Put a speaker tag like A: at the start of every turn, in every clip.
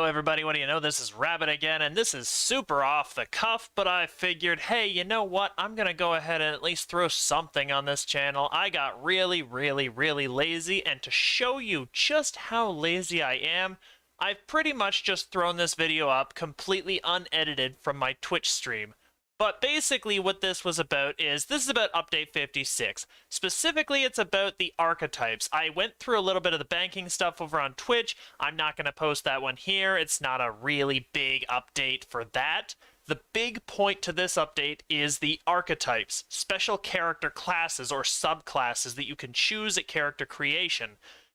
A: Heyo everybody, what do you know, this is Rabbit again, and this is super off the cuff, but I figured, hey, you know what, I'm gonna go ahead and at least throw something on this channel. I got really lazy, and to show you just how lazy I am, I've pretty much just thrown this video up completely unedited from my Twitch stream. But basically what this was about is, this is about Update 56. Specifically, it's about the Archetypes. I went through a little bit of the banking stuff over on Twitch. I'm not going to post that one here. It's not a really big update for that. The big point to this update is the Archetypes, special character classes or subclasses that you can choose at character creation.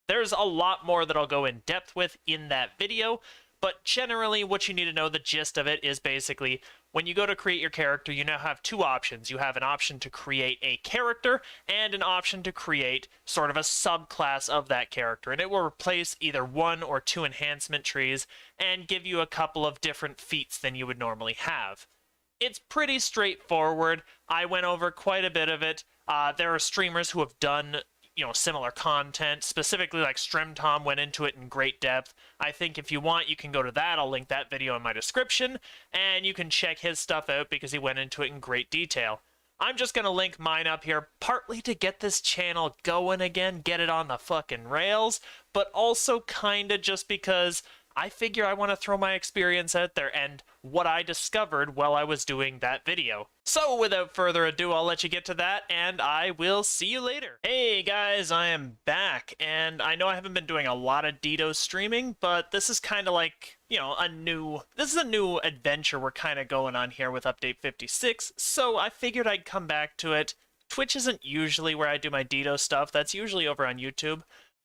A: There's a lot more that I'll go in depth with in that video, but generally what you need to know, the gist of it is basically, when you go to create your character, you now have two options. You have an option to create a character and an option to create sort of a subclass of that character. And it will replace either one or two enhancement trees and give you a couple of different feats than you would normally have. It's pretty straightforward. I went over quite a bit of it. There are streamers who have done similar content, specifically like Strimtom went into it in great depth. I think if you want, you can go to that. I'll link that video in my description, and you can check his stuff out because he went into it in great detail. I'm just going to link mine up here, partly to get this channel going again, get it on the fucking rails, but also kinda just because I figure I want to throw my experience out there and what I discovered while I was doing that video. So without further ado, I'll let you get to that, and I will see you later. Hey guys, I am back, and I know I haven't been doing a lot of DDO streaming, but this is kind of like, this is a new adventure we're kind of going on here with Update 56, so I figured I'd come back to it. Twitch isn't usually where I do my DDO stuff, that's usually over on YouTube.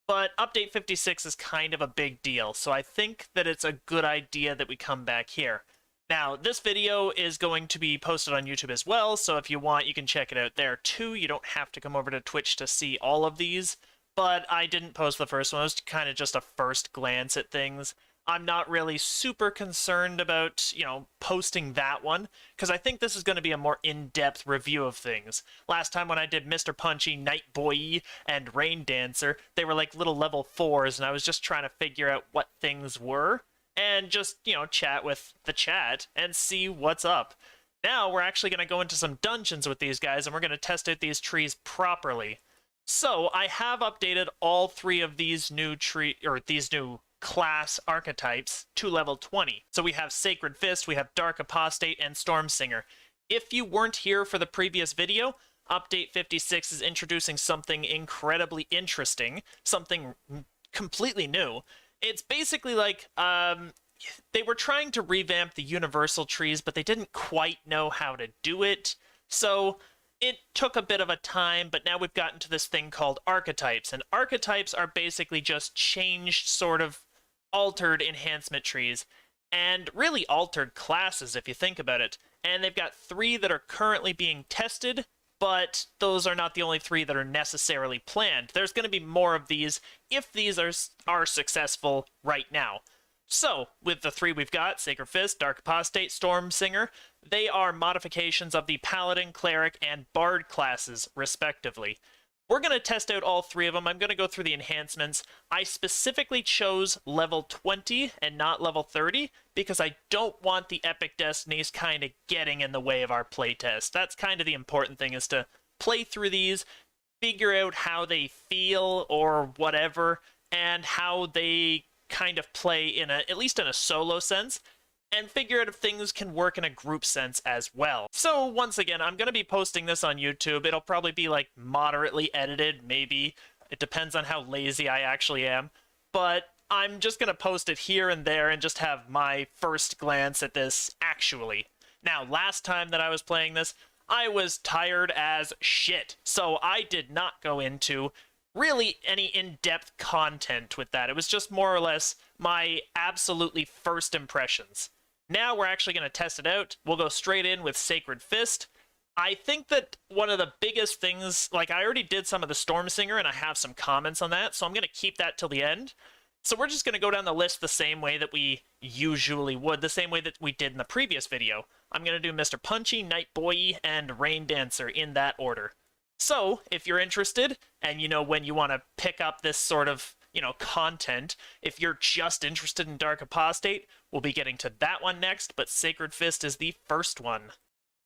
A: But Update 56 is kind of a big deal, so I think that it's a good idea that we come back here. Now, this video is going to be posted on YouTube as well, so if you want, you can check it out there too. You don't have to come over to Twitch to see all of these, but I didn't post the first one. It was kind of just a first glance at things. I'm not really super concerned about, posting that one, because I think this is going to be a more in-depth review of things. Last time when I did Mr. Punchy, Night Boy, and Rain Dancer, they were like little level 4s, and I was just trying to figure out what things were, and just, chat with the chat and see what's up. Now we're actually going to go into some dungeons with these guys, and we're going to test out these trees properly. So I have updated all three of these new class archetypes to level 20. So we have Sacred Fist, we have Dark Apostate, and Stormsinger. If you weren't here for the previous video, Update 56 is introducing something incredibly interesting, something completely new. It's basically like, they were trying to revamp the universal trees, but they didn't quite know how to do it. So it took a bit of a time, but now we've gotten to this thing called Archetypes, and Archetypes are basically just changed, sort of altered enhancement trees, and really altered classes if you think about it. And they've got three that are currently being tested, but those are not the only three that are necessarily planned. There's going to be more of these if these are successful right now. So, with the three we've got, Sacred Fist, Dark Apostate, Stormsinger, they are modifications of the Paladin, Cleric, and Bard classes, respectively. We're going to test out all three of them. I'm going to go through the enhancements. I specifically chose level 20 and not level 30 because I don't want the Epic Destinies kind of getting in the way of our playtest. That's kind of the important thing, is to play through these, figure out how they feel or whatever, and how they kind of play at least in a solo sense, and figure out if things can work in a group sense as well. So once again, I'm going to be posting this on YouTube. It'll probably be like moderately edited, maybe. It depends on how lazy I actually am. But I'm just going to post it here and there and just have my first glance at this actually. Now, last time that I was playing this, I was tired as shit. So I did not go into really any in-depth content with that. It was just more or less my absolutely first impressions. Now we're actually going to test it out. We'll go straight in with Sacred Fist. I think that one of the biggest things, like I already did some of the Stormsinger and I have some comments on that, so I'm going to keep that till the end. So we're just going to go down the list the same way that we usually would, the same way that we did in the previous video. I'm going to do Mr. Punchy, Night Boy, and Rain Dancer in that order. So, if you're interested, and when you want to pick up this sort of content. If you're just interested in Dark Apostate, we'll be getting to that one next, but Sacred Fist is the first one.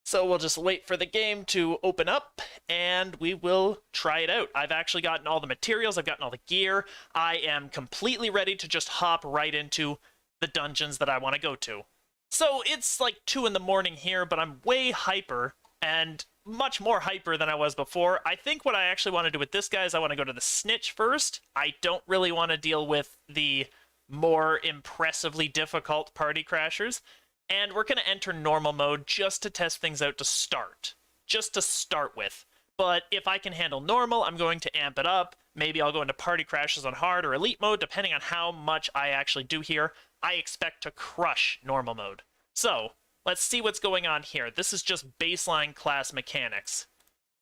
A: So we'll just wait for the game to open up, and we will try it out. I've actually gotten all the materials, I've gotten all the gear. I am completely ready to just hop right into the dungeons that I want to go to. So it's like 2 in the morning here, but I'm way hyper, and much more hyper than I was before. I think what I actually want to do with this guy is I want to go to the Snitch first. I don't really want to deal with the more impressively difficult party crashers. And we're going to enter normal mode just to test things out to start. Just to start with. But if I can handle normal, I'm going to amp it up. Maybe I'll go into party crashes on hard or elite mode, depending on how much I actually do here. I expect to crush normal mode. So, let's see what's going on here. This is just baseline class mechanics.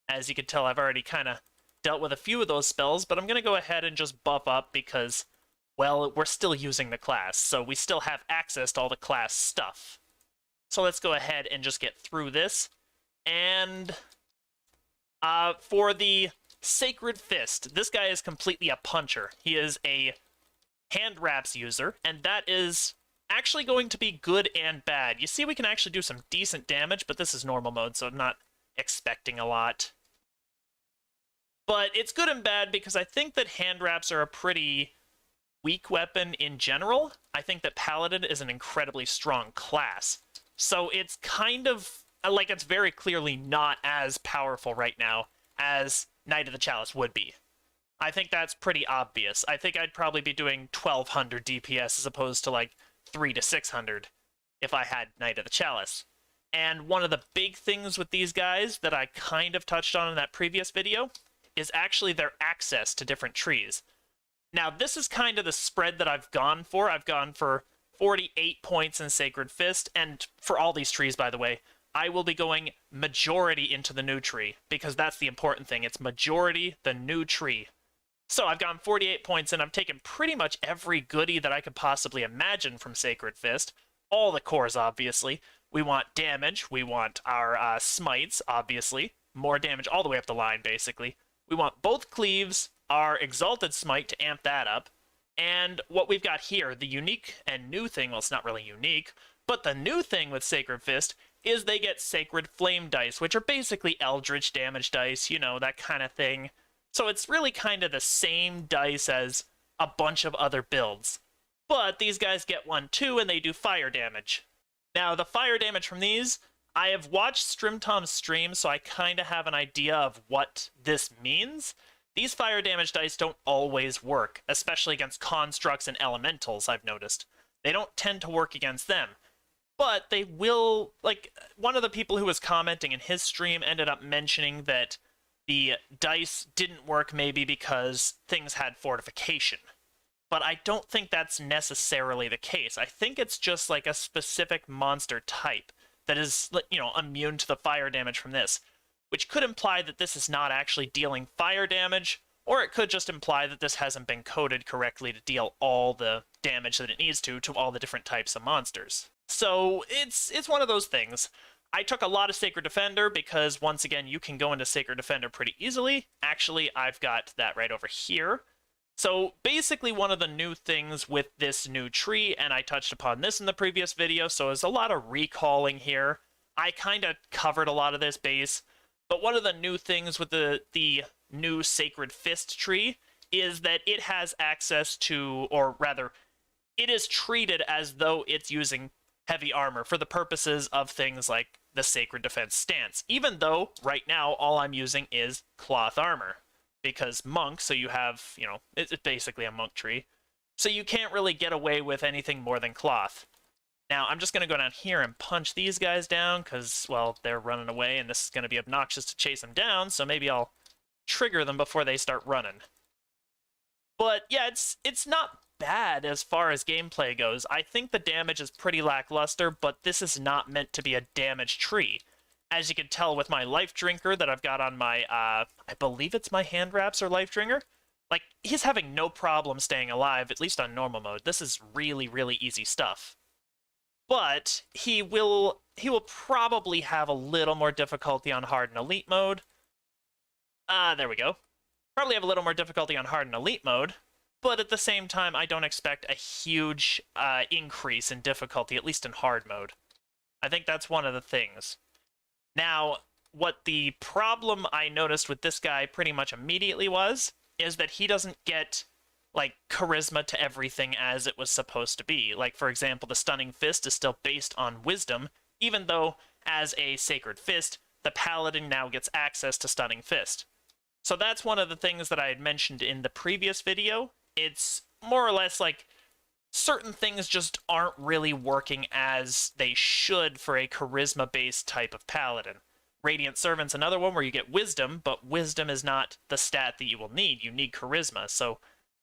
A: As you can tell, I've already kind of dealt with a few of those spells, but I'm going to go ahead and just buff up because, well, we're still using the class, so we still have access to all the class stuff. So let's go ahead and just get through this. And for the Sacred Fist, this guy is completely a puncher. He is a hand wraps user, and that is actually going to be good and bad. You see, we can actually do some decent damage, but this is normal mode, so I'm not expecting a lot. But it's good and bad because I think that hand wraps are a pretty weak weapon in general. I think that Paladin is an incredibly strong class. So it's kind of like it's very clearly not as powerful right now as Knight of the Chalice would be. I think that's pretty obvious. I think I'd probably be doing 1200 DPS as opposed to like 300 to 600 if I had Knight of the Chalice. And one of the big things with these guys that I kind of touched on in that previous video is actually their access to different trees. Now, this is kind of the spread that I've gone for. I've gone for 48 points in Sacred Fist, and for all these trees, by the way, I will be going majority into the new tree, because that's the important thing. It's majority, the new tree. So I've gone 48 points, and I've taken pretty much every goodie that I could possibly imagine from Sacred Fist. All the cores, obviously. We want damage. We want our smites, obviously. More damage all the way up the line, basically. We want both cleaves, our Exalted Smite to amp that up. And what we've got here, the unique and new thing, well, it's not really unique, but the new thing with Sacred Fist is they get Sacred Flame dice, which are basically Eldritch damage dice, you know, that kind of thing. So it's really kind of the same dice as a bunch of other builds. But these guys get one too, and they do fire damage. Now, the fire damage from these, I have watched Strimtom's stream, so I kind of have an idea of what this means. These fire damage dice don't always work, especially against constructs and elementals, I've noticed. They don't tend to work against them. But they will, like, one of the people who was commenting in his stream ended up mentioning that the dice didn't work maybe because things had fortification. But I don't think that's necessarily the case. I think it's just like a specific monster type that is, you know, immune to the fire damage from this, which could imply that this is not actually dealing fire damage, or it could just imply that this hasn't been coded correctly to deal all the damage that it needs to all the different types of monsters. So it's one of those things. I took a lot of Sacred Defender because, once again, you can go into Sacred Defender pretty easily. Actually, I've got that right over here. So basically one of the new things with this new tree, and I touched upon this in the previous video, so there's a lot of recalling here. I kind of covered a lot of this base, but one of the new things with the new Sacred Fist tree is that it has access to, or rather, it is treated as though it's using heavy armor for the purposes of things like the Sacred Defense stance, even though right now all I'm using is cloth armor. Because monk, so you have, you know, it's basically a monk tree. So you can't really get away with anything more than cloth. Now, I'm just going to go down here and punch these guys down, because, well, they're running away, and this is going to be obnoxious to chase them down, so maybe I'll trigger them before they start running. But, yeah, it's not bad as far as gameplay goes. I think the damage is pretty lackluster, but this is not meant to be a damage tree. As you can tell with my Life Drinker that I've got on my, I believe it's my Hand Wraps or Life Drinker. Like, he's having no problem staying alive, at least on normal mode. This is really, really easy stuff. But he will probably have a little more difficulty on hard and elite mode. There we go. Probably have a little more difficulty on hard and elite mode. but at the same time, I don't expect a huge increase in difficulty, at least in hard mode. I think that's one of the things. Now, what the problem I noticed with this guy pretty much immediately is that he doesn't get, like, charisma to everything as it was supposed to be. Like, for example, the Stunning Fist is still based on wisdom, even though, as a Sacred Fist, the Paladin now gets access to Stunning Fist. So that's one of the things that I had mentioned in the previous video. It's more or less like certain things just aren't really working as they should for a charisma-based type of Paladin. Radiant Servant's another one where you get wisdom, but wisdom is not the stat that you will need. You need charisma. So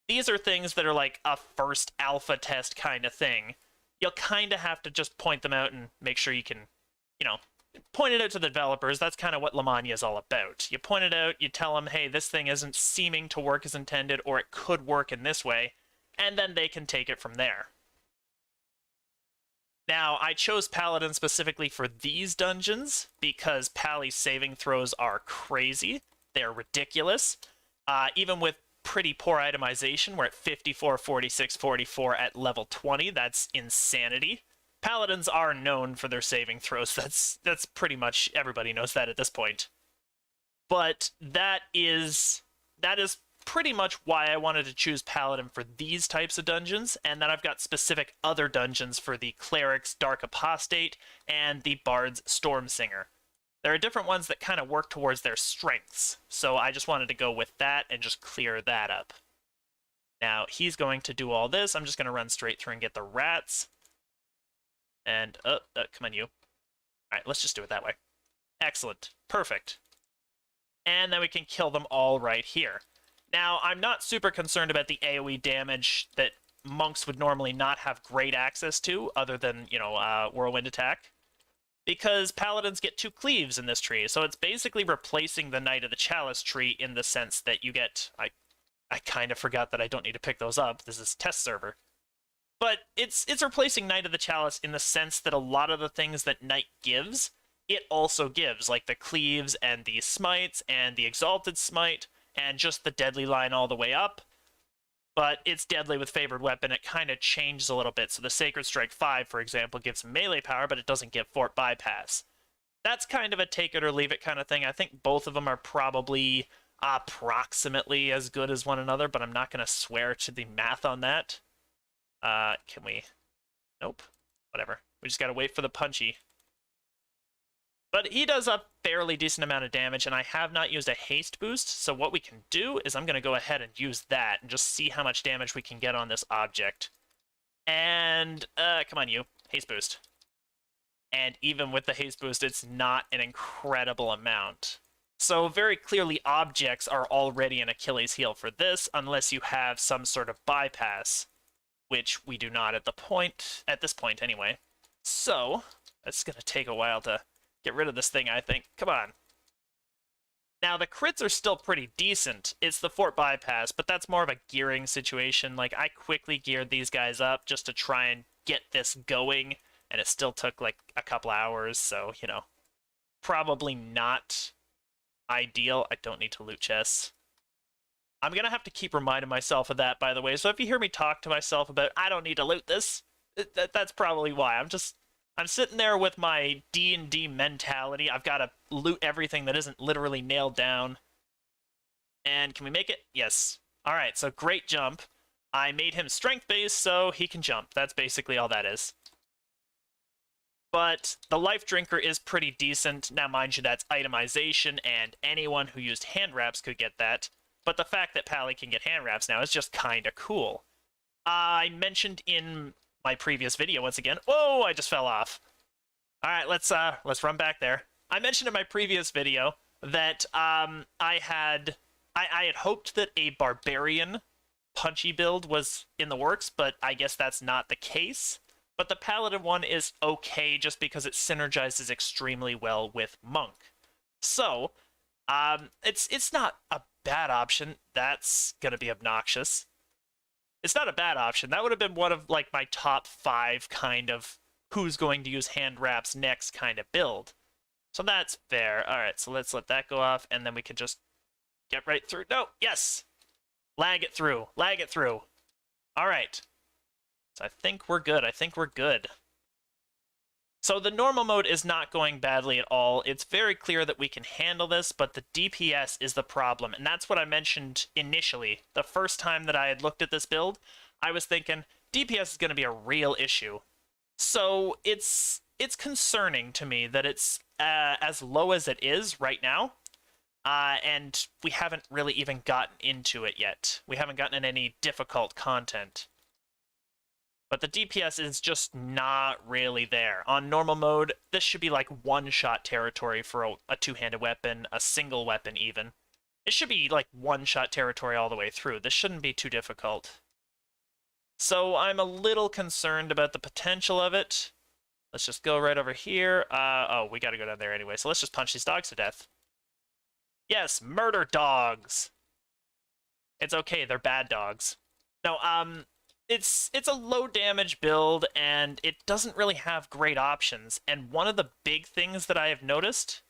A: these are things that are like a first alpha test kind of thing. You'll kind of have to just point them out and make sure you can, you know, point it out to the developers. That's kind of what Lamannia is all about. You point it out, you tell them, hey, this thing isn't seeming to work as intended, or it could work in this way, and then they can take it from there. Now, I chose Paladin specifically for these dungeons because Pally's saving throws are crazy. They're ridiculous. Even with pretty poor itemization, we're at 54, 46, 44 at level 20. That's insanity. Paladins are known for their saving throws. That's pretty much everybody knows that at this point. But that is pretty much why I wanted to choose Paladin for these types of dungeons, and then I've got specific other dungeons for the Cleric's Dark Apostate and the Bard's Stormsinger. There are different ones that kind of work towards their strengths, so I just wanted to go with that and just clear that up. Now, he's going to do all this. I'm just going to run straight through and get the rats. And, come on, you. Alright, let's just do it that way. Excellent. Perfect. And then we can kill them all right here. Now, I'm not super concerned about the AoE damage that monks would normally not have great access to, other than, you know, Whirlwind Attack, because Paladins get 2 cleaves in this tree, so it's basically replacing the Knight of the Chalice tree in the sense that you get... I kind of forgot that I don't need to pick those up. This is test server. But it's replacing Knight of the Chalice in the sense that a lot of the things that Knight gives, it also gives, like the cleaves and the smites and the Exalted Smite, and just the deadly line all the way up. But it's deadly with favored weapon. It kind of changes a little bit. So the Sacred Strike 5, for example, gives melee power, but it doesn't give fort bypass. That's kind of a take it or leave it kind of thing. I think both of them are probably approximately as good as one another, but I'm not going to swear to the math on that. Can we... Nope. Whatever. We just got to wait for the punchy. But he does a fairly decent amount of damage, and I have not used a haste boost, so what we can do is I'm going to go ahead and use that and just see how much damage we can get on this object. And, come on, you. Haste boost. And even with the haste boost, it's not an incredible amount. So very clearly, objects are already an Achilles heel for this, unless you have some sort of bypass, which we do not at this point anyway. So, it's going to take a while to get rid of this thing, I think. Come on. Now, the crits are still pretty decent. It's the fort bypass, but that's more of a gearing situation. Like, I quickly geared these guys up just to try and get this going, and it still took, like, a couple hours, so, you know, probably not ideal. I don't need to loot chests. I'm going to have to keep reminding myself of that, by the way, so if you hear me talk to myself about, I don't need to loot this, that's probably why. I'm sitting there with my D&D mentality. I've got to loot everything that isn't literally nailed down. And can we make it? Yes. Alright, so great jump. I made him strength-based, so he can jump. That's basically all that is. But the Life Drinker is pretty decent. Now, mind you, that's itemization, and anyone who used hand wraps could get that. But the fact that Pally can get hand wraps now is just kind of cool. I mentioned in my previous video once again. Whoa, I just fell off. All right, let's run back there. I mentioned in my previous video that I had hoped that a barbarian punchy build was in the works, but I guess that's not the case. But the paladin one is okay just because it synergizes extremely well with monk. So, it's not a bad option. That's gonna be obnoxious. It's not a bad option. That would have been one of, like, my top 5 kind of who's going to use hand wraps next kind of build. So that's fair. Alright, so let's let that go off, and then we can just get right through. No, yes! Lag it through. Lag it through. All right. So I think we're good. I think we're good. So the normal mode is not going badly at all. It's very clear that we can handle this, but the DPS is the problem. And that's what I mentioned initially. The first time that I had looked at this build, I was thinking DPS is going to be a real issue. So it's concerning to me that it's as low as it is right now. And we haven't really even gotten into it yet. We haven't gotten in any difficult content. But the DPS is just not really there. On normal mode, this should be like one-shot territory for a two-handed weapon, a single weapon even. It should be like one-shot territory all the way through. This shouldn't be too difficult. So I'm a little concerned about the potential of it. Let's just go right over here. Oh, we gotta go down there anyway, so let's just punch these dogs to death. Yes, murder dogs! It's okay, they're bad dogs. No, it's a low damage build, and it doesn't really have great options. And one of the big things that I have noticed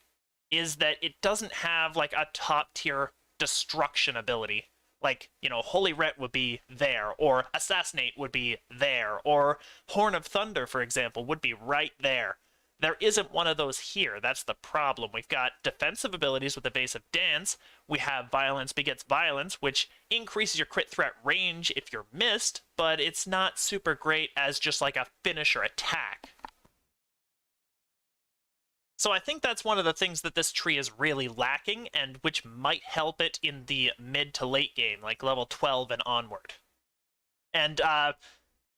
A: is that it doesn't have like a top tier destruction ability. Like, you know, Holy Writ would be there, or Assassinate would be there, or Horn of Thunder, for example, would be right there. There isn't one of those here. That's the problem. We've got defensive abilities with the base of Dance. We have Violence Begets Violence, which increases your crit threat range if you're missed, but it's not super great as just like a finisher attack. So I think that's one of the things that this tree is really lacking, and which might help it in the mid to late game, like level 12 and onward. And, I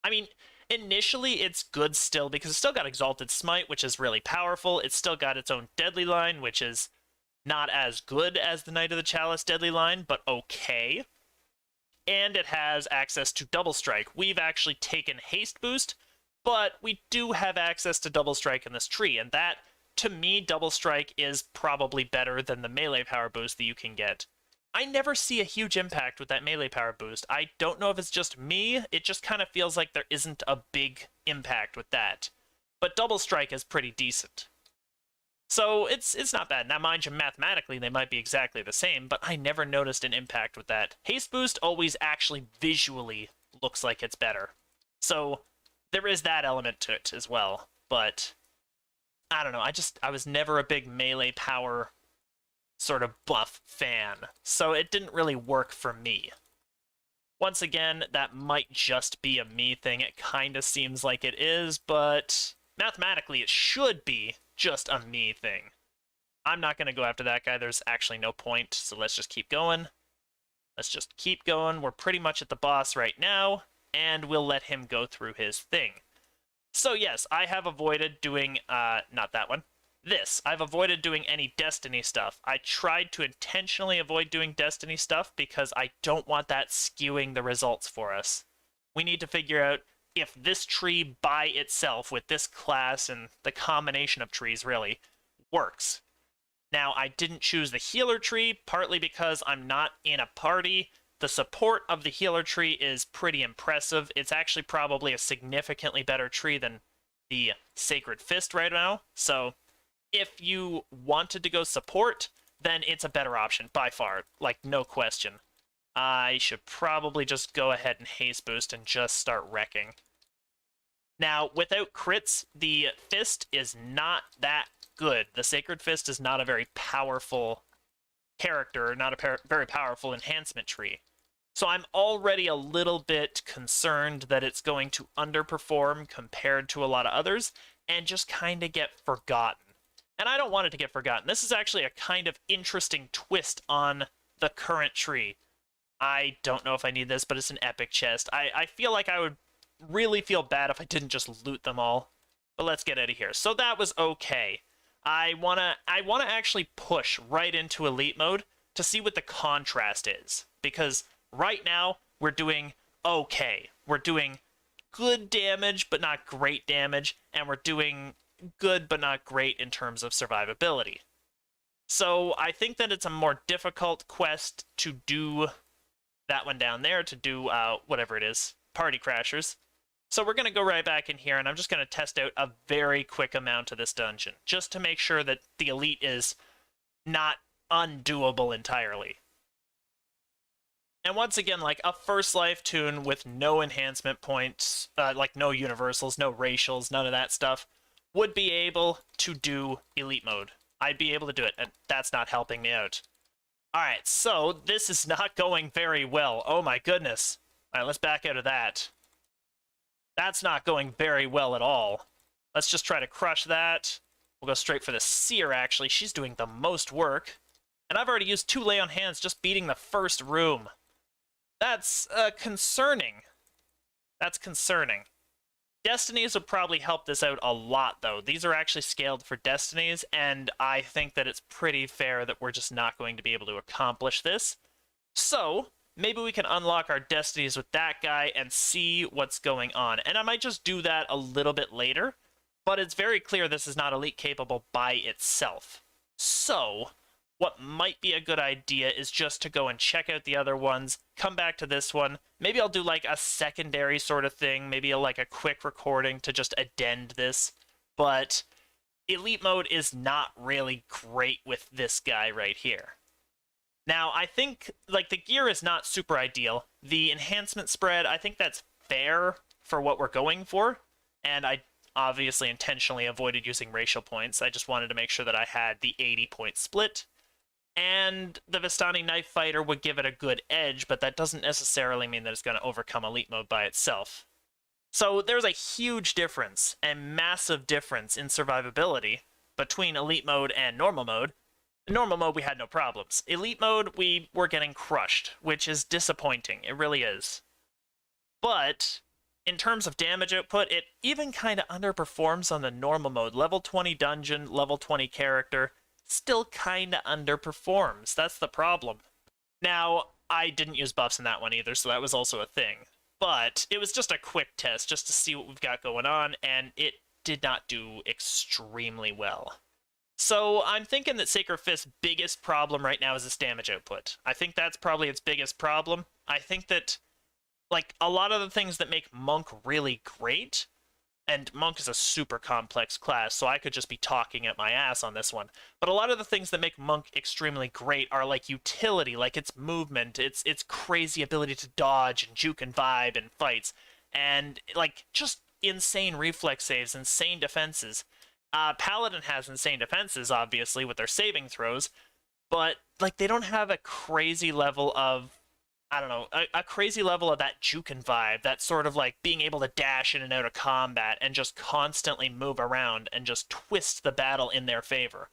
A: mean, initially, it's good still, because it's still got Exalted Smite, which is really powerful. It's still got its own Deadly Line, which is not as good as the Knight of the Chalice Deadly Line, but okay. And it has access to Double Strike. We've actually taken Haste Boost, but we do have access to Double Strike in this tree, and that, to me, Double Strike is probably better than the melee power boost that you can get. I never see a huge impact with that melee power boost. I don't know if it's just me, it just kind of feels like there isn't a big impact with that. But Double Strike is pretty decent. So it's not bad. Now, mind you, mathematically, they might be exactly the same, but I never noticed an impact with that. Haste Boost always actually visually looks like it's better. So there is that element to it as well. But I don't know, I was never a big melee power sort of buff fan, so it didn't really work for me. Once again, that might just be a me thing. It kind of seems like it is, but mathematically it should be just a me thing. I'm not going to go after that guy. There's actually no point, so let's just keep going. Let's just keep going. We're pretty much at the boss right now, and we'll let him go through his thing. So yes, I have avoided doing, not that one, this. I've avoided doing any Destiny stuff. I tried to intentionally avoid doing Destiny stuff because I don't want that skewing the results for us. We need to figure out if this tree by itself, with this class and the combination of trees really, works. Now, I didn't choose the healer tree, partly because I'm not in a party. The support of the healer tree is pretty impressive. It's actually probably a significantly better tree than the Sacred Fist right now. So if you wanted to go support, then it's a better option by far, like no question. I should probably just go ahead and haste boost and just start wrecking. Now, without crits, the fist is not that good. The Sacred Fist is not a very powerful character, not a very powerful enhancement tree. So I'm already a little bit concerned that it's going to underperform compared to a lot of others and just kind of get forgotten. And I don't want it to get forgotten. This is actually a kind of interesting twist on the current tree. I don't know if I need this, but it's an epic chest. I feel like I would really feel bad if I didn't just loot them all. But let's get out of here. So that was okay. I wanna actually push right into elite mode to see what the contrast is. Because right now, we're doing okay. We're doing good damage, but not great damage. And we're doing good, but not great in terms of survivability. So I think that it's a more difficult quest to do that one down there, to do whatever it is, Party Crashers. So we're going to go right back in here, and I'm just going to test out a very quick amount of this dungeon, just to make sure that the elite is not undoable entirely. And once again, like a first life tune with no enhancement points, like no universals, no racials, none of that stuff, would be able to do elite mode. I'd be able to do it, and that's not helping me out. Alright, so this is not going very well. Oh my goodness. Alright, let's back out of that. That's not going very well at all. Let's just try to crush that. We'll go straight for the Seer, actually. She's doing the most work. And I've already used 2 lay on hands just beating the first room. That's concerning. That's concerning. Destinies would probably help this out a lot, though. These are actually scaled for Destinies, and I think that it's pretty fair that we're just not going to be able to accomplish this. So, maybe we can unlock our Destinies with that guy and see what's going on. And I might just do that a little bit later, but it's very clear this is not Elite capable by itself. So, what might be a good idea is just to go and check out the other ones, come back to this one. Maybe I'll do like a secondary sort of thing, maybe like a quick recording to just addend this. But elite mode is not really great with this guy right here. Now, I think like the gear is not super ideal. The enhancement spread, I think that's fair for what we're going for. And I obviously intentionally avoided using racial points. I just wanted to make sure that I had the 80-point split. And the Vistani Knife Fighter would give it a good edge, but that doesn't necessarily mean that it's going to overcome Elite Mode by itself. So there's a huge difference, a massive difference in survivability between Elite Mode and Normal Mode. In Normal Mode, we had no problems. Elite Mode, we were getting crushed, which is disappointing. It really is. But in terms of damage output, it even kind of underperforms on the Normal Mode. Level 20 dungeon, level 20 character, still kind of underperforms. That's the problem. Now, I didn't use buffs in that one either, so that was also a thing. But it was just a quick test, just to see what we've got going on, and it did not do extremely well. So I'm thinking that Sacred Fist's biggest problem right now is its damage output. I think that's probably its biggest problem. I think that, like, a lot of the things that make Monk really great, and Monk is a super complex class, so I could just be talking at my ass on this one. But a lot of the things that make Monk extremely great are like utility, like its movement, its crazy ability to dodge and juke and vibe in fights, and like just insane reflex saves, insane defenses. Paladin has insane defenses, obviously, with their saving throws, but like they don't have a crazy level of, I don't know, a crazy level of that juke and vibe, that sort of like being able to dash in and out of combat and just constantly move around and just twist the battle in their favor.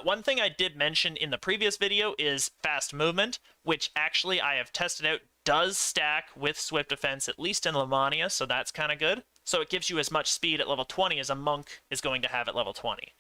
A: One thing I did mention in the previous video is fast movement, which actually I have tested out does stack with Swift Defense, at least in Lamannia, so that's kind of good. So it gives you as much speed at level 20 as a monk is going to have at level 20.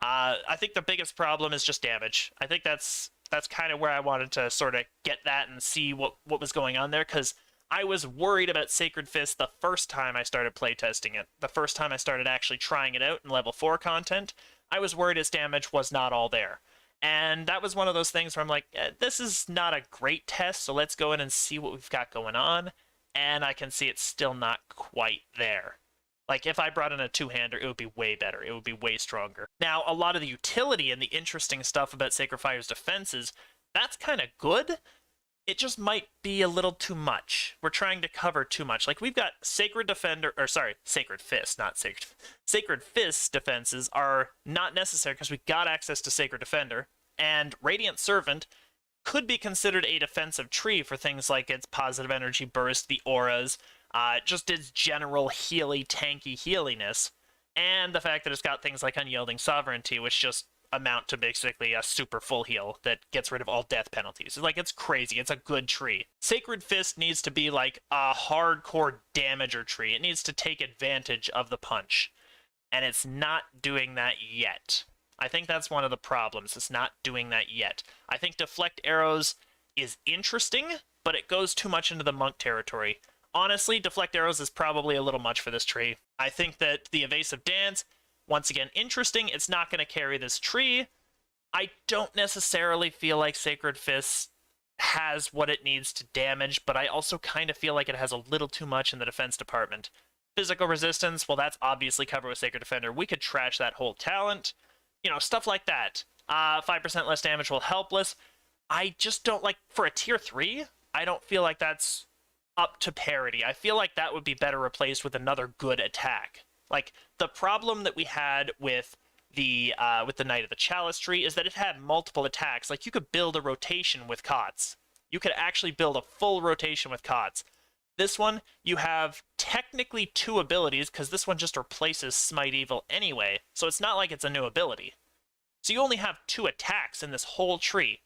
A: I think the biggest problem is just damage. I think that's kind of where I wanted to sort of get that and see what was going on there, because I was worried about Sacred Fist the first time I started playtesting it. The first time I started actually trying it out in level 4 content, I was worried its damage was not all there. And that was one of those things where I'm like, this is not a great test, so let's go in and see what we've got going on. And I can see it's still not quite there. Like, if I brought in a two-hander, it would be way better. It would be way stronger. Now, a lot of the utility and the interesting stuff about Sacred Fire's defenses, that's kind of good. It just might be a little too much. We're trying to cover too much. Like, we've got Sacred Defender, or sorry, Sacred Fist, not Sacred. Sacred Fist defenses are not necessary because we got access to Sacred Defender, and Radiant Servant could be considered a defensive tree for things like its positive energy burst, the auras, just its general healy, tanky healiness, and the fact that it's got things like Unyielding Sovereignty, which just amount to basically a super full heal that gets rid of all death penalties. Like, it's crazy. It's a good tree. Sacred Fist needs to be like a hardcore damager tree. It needs to take advantage of the punch, and it's not doing that yet. I think that's one of the problems. It's not doing that yet. I think Deflect Arrows is interesting, but it goes too much into the monk territory. Honestly, Deflect Arrows is probably a little much for this tree. I think that the Evasive Dance, once again, interesting. It's not going to carry this tree. I don't necessarily feel like Sacred Fist has what it needs to damage, but I also kind of feel like it has a little too much in the defense department. Physical resistance, well, that's obviously covered with Sacred Defender. We could trash that whole talent. You know, stuff like that. 5% less damage while helpless. I just don't like, for a tier 3, I don't feel like that's up to parity. I feel like that would be better replaced with another good attack. Like, the problem that we had with the Knight of the Chalice tree is that it had multiple attacks. Like, you could build a rotation with Cots. You could actually build a full rotation with Cots. This one, you have technically 2 abilities, because this one just replaces Smite Evil anyway, so it's not like it's a new ability. So you only have 2 attacks in this whole tree,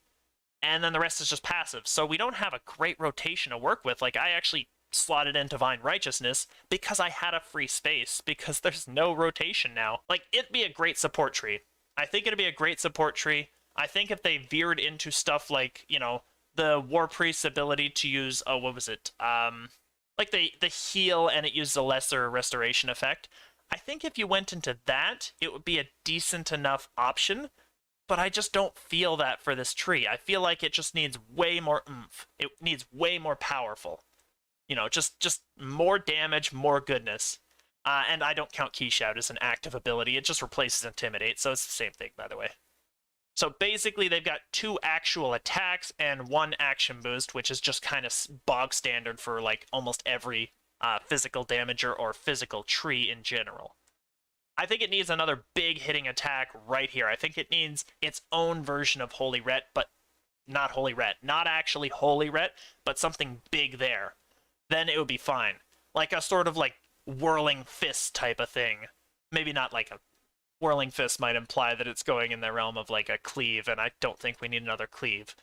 A: and then the rest is just passive. So we don't have a great rotation to work with. Like, I actually slotted in Divine Righteousness because I had a free space, because there's no rotation now. Like, it'd be a great support tree. I think it'd be a great support tree. I think if they veered into stuff like, you know, the War Priest's ability to use, oh, what was it? Like the heal, and it uses a lesser restoration effect. I think if you went into that, it would be a decent enough option, but I just don't feel that for this tree. I feel like it just needs way more oomph. It needs way more powerful. You know, just more damage, more goodness. And I don't count Key Shout as an active ability. It just replaces Intimidate, so it's the same thing, by the way. So basically, they've got 2 actual attacks and 1 action boost, which is just kind of bog standard for, like, almost every physical damager or physical tree in general. I think it needs another big hitting attack right here. I think it needs its own version of Holy Ret, but not Holy Ret. Not actually Holy Ret, but something big there. Then it would be fine. Like a sort of, like, Whirling Fist type of thing. Maybe not like a Whirling Fist might imply that it's going in the realm of, like, a cleave, and I don't think we need another cleave.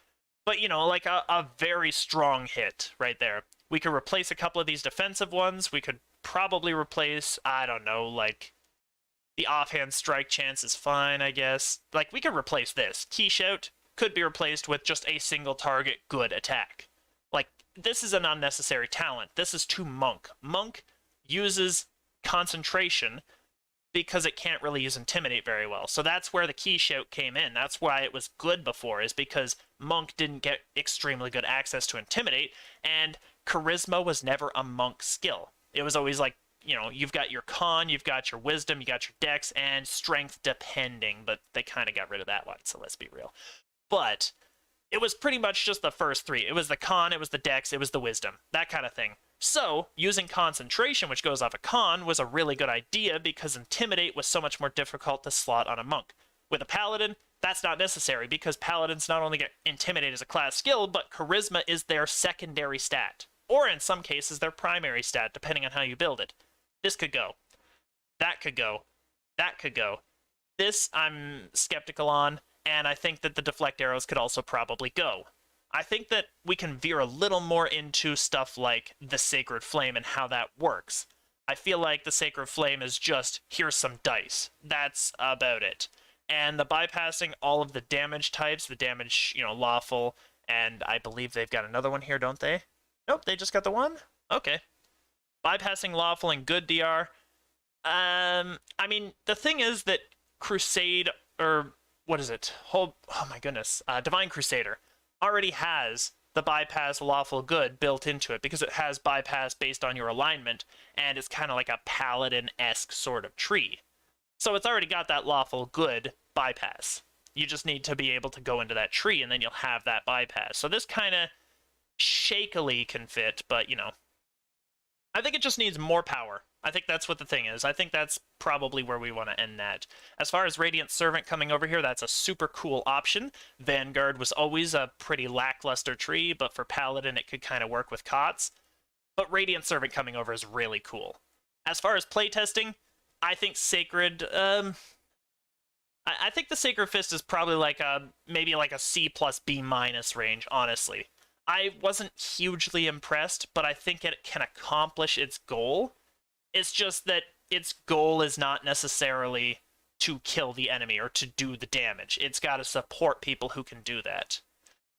A: But, you know, like a very strong hit right there. We could replace a couple of these defensive ones. We could probably replace, I don't know, like, the offhand strike chance is fine, I guess. Like, we could replace this. Key Shout could be replaced with just a single target good attack. Like, this is an unnecessary talent. This is too Monk. Monk uses concentration because it can't really use Intimidate very well. So that's where the Key Shout came in. That's why it was good before, is because Monk didn't get extremely good access to Intimidate, and Charisma was never a Monk skill. It was always like, you know, you've got your Con, you've got your Wisdom, you got your Dex, and Strength depending, but they kind of got rid of that one, so let's be real. But it was pretty much just the first 3. It was the Con, it was the Dex, it was the Wisdom, that kind of thing. So, using Concentration, which goes off a Con, was a really good idea because Intimidate was so much more difficult to slot on a Monk. With a Paladin, that's not necessary because Paladins not only get Intimidate as a class skill, but Charisma is their secondary stat. Or in some cases, their primary stat, depending on how you build it. This could go. That could go. That could go. This I'm skeptical on, and I think that the Deflect Arrows could also probably go. I think that we can veer a little more into stuff like the Sacred Flame and how that works. I feel like the Sacred Flame is just, here's some dice. That's about it. And the bypassing all of the damage types, the damage, you know, lawful, and I believe they've got another one here, don't they? Nope, they just got the one? Okay. Bypassing lawful and good DR. I mean, the thing is that Crusade, or what is it? Oh my goodness. Divine Crusader already has the bypass lawful good built into it because it has bypass based on your alignment, and it's kind of like a paladin-esque sort of tree. So it's already got that lawful good bypass. You just need to be able to go into that tree, and then you'll have that bypass. So this kind of shakily can fit, but, you know, I think it just needs more power. I think that's what the thing is. I think that's probably where we want to end that. As far as Radiant Servant coming over here, that's a super cool option. Vanguard was always a pretty lackluster tree, but for Paladin it could kind of work with Cots. But Radiant Servant coming over is really cool. As far as playtesting, I think Sacred... I think the Sacred Fist is probably like maybe like a C plus B minus range, honestly. I wasn't hugely impressed, but I think it can accomplish its goal. It's just that its goal is not necessarily to kill the enemy or to do the damage. It's got to support people who can do that.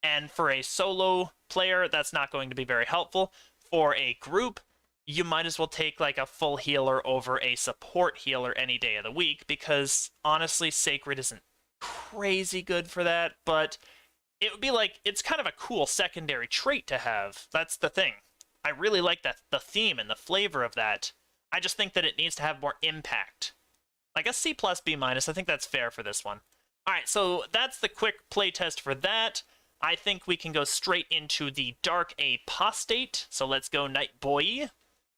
A: And for a solo player, that's not going to be very helpful. For a group, you might as well take like a full healer over a support healer any day of the week, because honestly, Sacred isn't crazy good for that, but it would be like, it's kind of a cool secondary trait to have. That's the thing. I really like that, the theme and the flavor of that. I just think that it needs to have more impact. Like a C plus B minus, I think that's fair for this one. Alright, so that's the quick playtest for that. I think we can go straight into the Dark Apostate. So let's go Night Boy,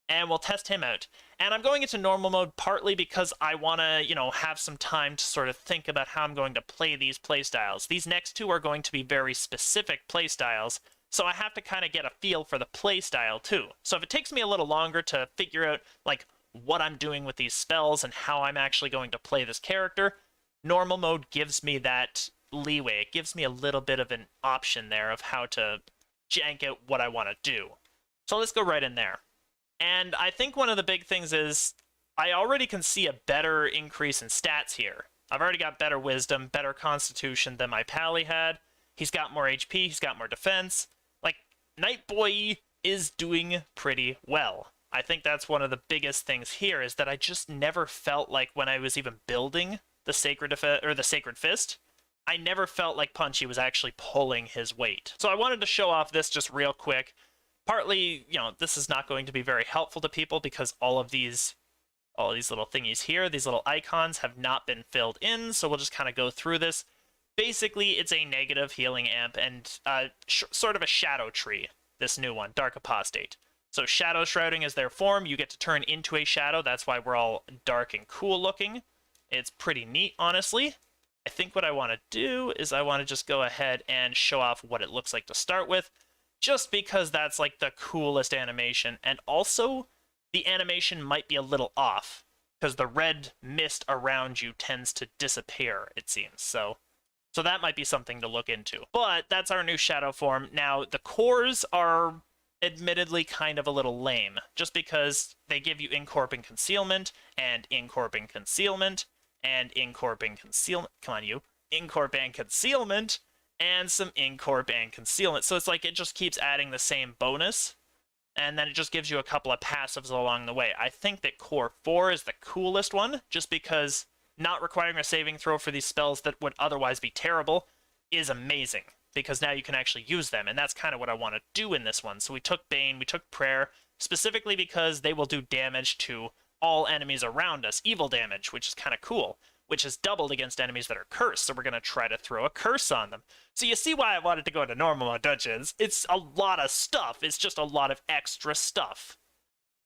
A: and we'll test him out. And I'm going into normal mode partly because I want to, you know, have some time to sort of think about how I'm going to play these playstyles. These next two are going to be very specific playstyles, so I have to kind of get a feel for the playstyle too. So if it takes me a little longer to figure out, like, what I'm doing with these spells and how I'm actually going to play this character, normal mode gives me that leeway. It gives me a little bit of an option there of how to jank out what I want to do. So let's go right in there. And I think one of the big things is I already can see a better increase in stats here. I've already got better wisdom, better constitution than my pally had. He's got more HP, he's got more defense. Like, Night Boy is doing pretty well. I think that's one of the biggest things here, is that I just never felt like when I was even building the Sacred Fist, I never felt like Punchy was actually pulling his weight. So I wanted to show off this just real quick. Partly, you know, this is not going to be very helpful to people because all these little thingies here, these little icons have not been filled in, so we'll just kind of go through this. Basically, it's a negative healing amp and sort of a shadow tree, this new one, Dark Apostate. So Shadow Shrouding is their form. You get to turn into a shadow. That's why we're all dark and cool looking. It's pretty neat, honestly. I think what I want to do is I want to just go ahead and show off what it looks like to start with, just because that's like the coolest animation. And also, the animation might be a little off, because the red mist around you tends to disappear, it seems. So that might be something to look into. But that's our new shadow form. Now, the cores are admittedly kind of a little lame, just because they give you Incorp and Concealment, and Incorp and Concealment, and Incorp and Concealment. Come on, you. Incorp and Concealment, and some Incorp and Concealment. So it's like it just keeps adding the same bonus, and then it just gives you a couple of passives along the way. I think that Core 4 is the coolest one, just because not requiring a saving throw for these spells that would otherwise be terrible is amazing, because now you can actually use them, and that's kind of what I want to do in this one. So we took Bane, we took Prayer, specifically because they will do damage to all enemies around us, evil damage, which is kind of cool, which is doubled against enemies that are cursed, so we're going to try to throw a curse on them. So you see why I wanted to go into normal mode dungeons. It's a lot of stuff. It's just a lot of extra stuff.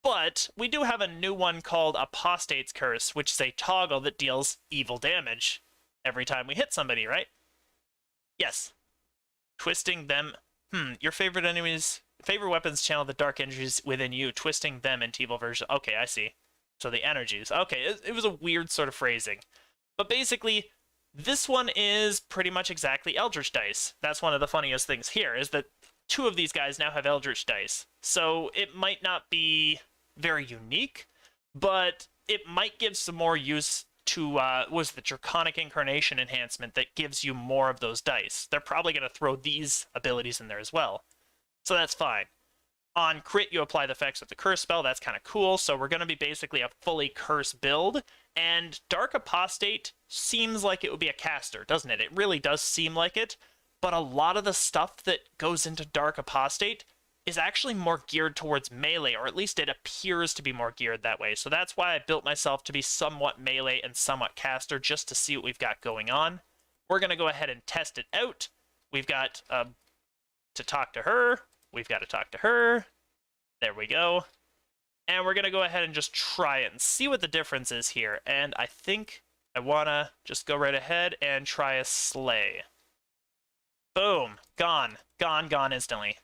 A: But we do have a new one called Apostate's Curse, which is a toggle that deals evil damage every time we hit somebody, right? Yes. Twisting them. Your favorite weapons channel the dark energies within you, twisting them into evil version. Okay, I see. So the energies. Okay, it was a weird sort of phrasing. But basically, this one is pretty much exactly Eldritch Dice. That's one of the funniest things here, is that two of these guys now have Eldritch Dice. So it might not be very unique, but it might give some more use to, was the Draconic Incarnation enhancement that gives you more of those dice. They're probably going to throw these abilities in there as well. So that's fine. On crit, you apply the effects of the curse spell. That's kind of cool. So we're going to be basically a fully curse build. And Dark Apostate seems like it would be a caster, doesn't it? It really does seem like it. But a lot of the stuff that goes into Dark Apostate is actually more geared towards melee, or at least it appears to be more geared that way. So that's why I built myself to be somewhat melee and somewhat caster, just to see what we've got going on. We're going to go ahead and test it out. We've got to talk to her. We've got to talk to her. There we go. And we're going to go ahead and just try it and see what the difference is here. And I think I want to just go right ahead and try a slay. Boom. Gone. Gone, gone instantly.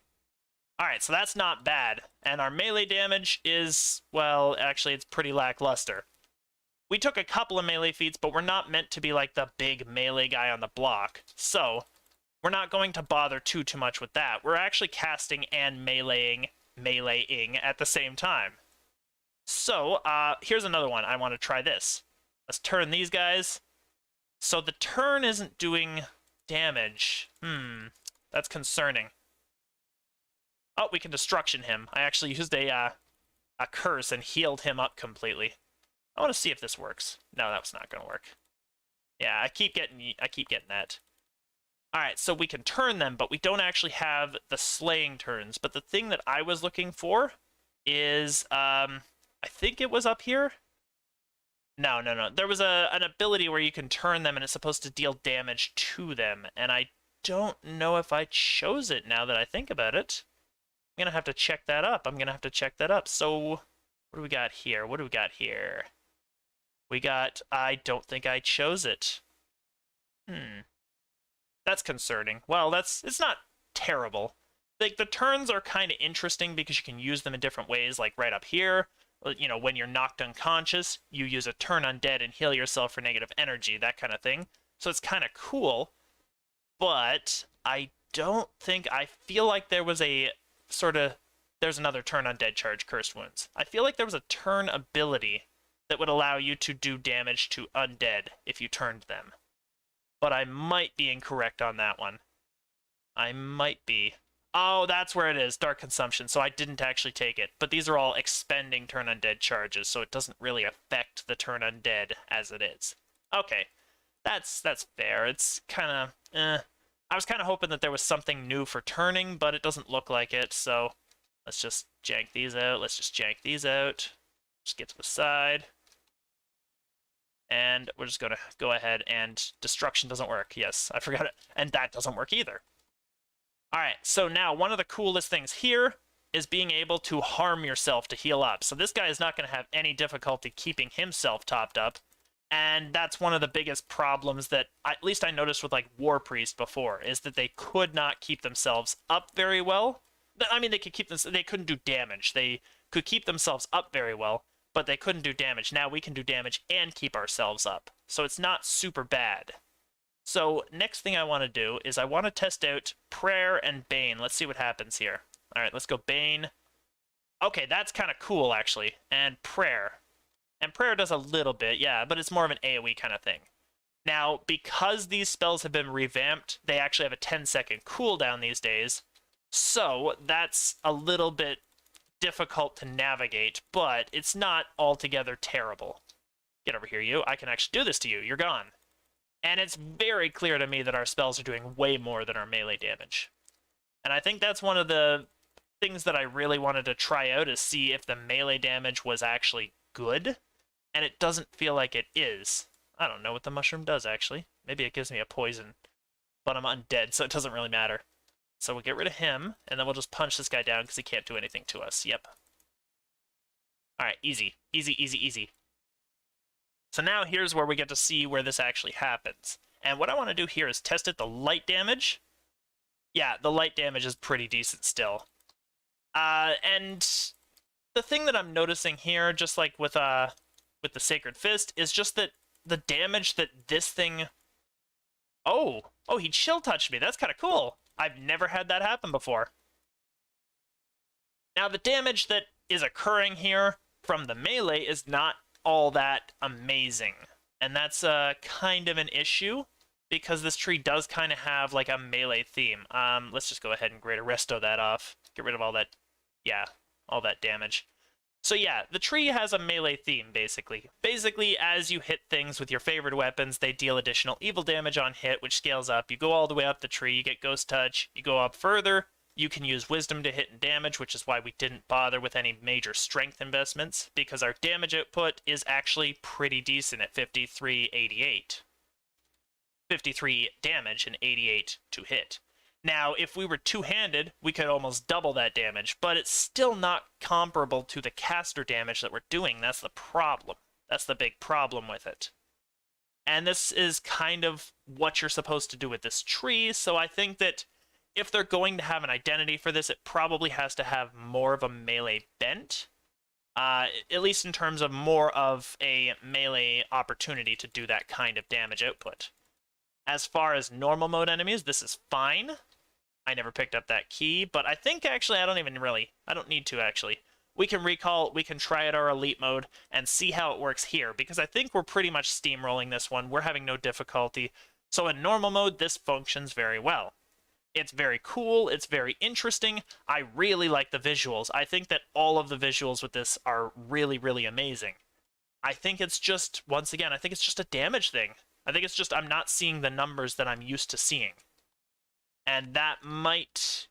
A: Alright, so that's not bad. And our melee damage is, well, actually it's pretty lackluster. We took a couple of melee feats, but we're not meant to be like the big melee guy on the block. So we're not going to bother too much with that. We're actually casting and meleeing at the same time. So, here's another one. I want to try this. Let's turn these guys. So the turn isn't doing damage. That's concerning. Oh, we can destruction him. I actually used a curse and healed him up completely. I want to see if this works. No, that's not going to work. Yeah, I keep getting that. Alright, so we can turn them, but we don't actually have the slaying turns. But the thing that I was looking for is, I think it was up here? No. There was an ability where you can turn them and it's supposed to deal damage to them. And I don't know if I chose it now that I think about it. I'm gonna have to check that up. So, what do we got here? I don't think I chose it. That's concerning. Well, it's not terrible. Like, the turns are kind of interesting because you can use them in different ways, like right up here. You know, when you're knocked unconscious, you use a turn undead and heal yourself for negative energy, that kind of thing. So it's kind of cool, but I feel like there was there's another turn undead charge, Cursed Wounds. I feel like there was a turn ability that would allow you to do damage to undead if you turned them. But I might be incorrect on that one. I might be. Oh, that's where it is, Dark Consumption, so I didn't actually take it. But these are all expending turn undead charges, so it doesn't really affect the turn undead as it is. Okay, that's fair. It's kind of, I was kind of hoping that there was something new for turning, but it doesn't look like it, so let's just jank these out. Just get to the side. And we're just going to go ahead and Destruction doesn't work. Yes, I forgot it. And that doesn't work either. Alright, so now one of the coolest things here is being able to harm yourself to heal up. So this guy is not going to have any difficulty keeping himself topped up. And that's one of the biggest problems that at least I noticed with like War Priest before, is that they could not keep themselves up very well. I mean, they couldn't do damage. They could keep themselves up very well, but they couldn't do damage. Now we can do damage and keep ourselves up. So it's not super bad. So next thing I want to do is I want to test out Prayer and Bane. Let's see what happens here. All right, let's go Bane. Okay, that's kind of cool, actually. And Prayer. And Prayer does a little bit, yeah, but it's more of an AoE kind of thing. Now, because these spells have been revamped, they actually have a 10-second cooldown these days. So that's a little bit difficult to navigate, but it's not altogether terrible. Get over here, you. I can actually do this to you. You're gone. And it's very clear to me that our spells are doing way more than our melee damage. And I think that's one of the things that I really wanted to try out, is see if the melee damage was actually good. And it doesn't feel like it is. I don't know what the mushroom does, actually. Maybe it gives me a poison. But I'm undead, so it doesn't really matter. So we'll get rid of him, and then we'll just punch this guy down because he can't do anything to us. Yep. Alright, easy. Easy, easy, easy. So now here's where we get to see where this actually happens. And what I want to do here is test it, the light damage. Yeah, the light damage is pretty decent still. And the thing that I'm noticing here, just like with the Sacred Fist, is just that the damage that this thing... Oh, he chill touched me. That's kind of cool. I've never had that happen before. Now, the damage that is occurring here from the melee is not all that amazing. And that's kind of an issue, because this tree does kind of have like a melee theme. Let's just go ahead and Greater Resto that off. Get rid of all that, yeah, all that damage. So yeah, the tree has a melee theme, basically. Basically, as you hit things with your favorite weapons, they deal additional evil damage on hit, which scales up. You go all the way up the tree, you get Ghost Touch. You go up further, you can use Wisdom to hit and damage, which is why we didn't bother with any major strength investments, because our damage output is actually pretty decent at 5388. 53 damage and 88 to hit. Now, if we were two-handed, we could almost double that damage, but it's still not comparable to the caster damage that we're doing. That's the problem. That's the big problem with it. And this is kind of what you're supposed to do with this tree, so I think that if they're going to have an identity for this, it probably has to have more of a melee bent, at least in terms of more of a melee opportunity to do that kind of damage output. As far as normal mode enemies, this is fine. I never picked up that key, but I think actually I don't need to actually. We can recall, we can try out our elite mode and see how it works here, because I think we're pretty much steamrolling this one. We're having no difficulty. So in normal mode, this functions very well. It's very cool, it's very interesting. I really like the visuals. I think that all of the visuals with this are really, really amazing. I think it's just, once again, I think it's just a damage thing. I think it's just I'm not seeing the numbers that I'm used to seeing. And that might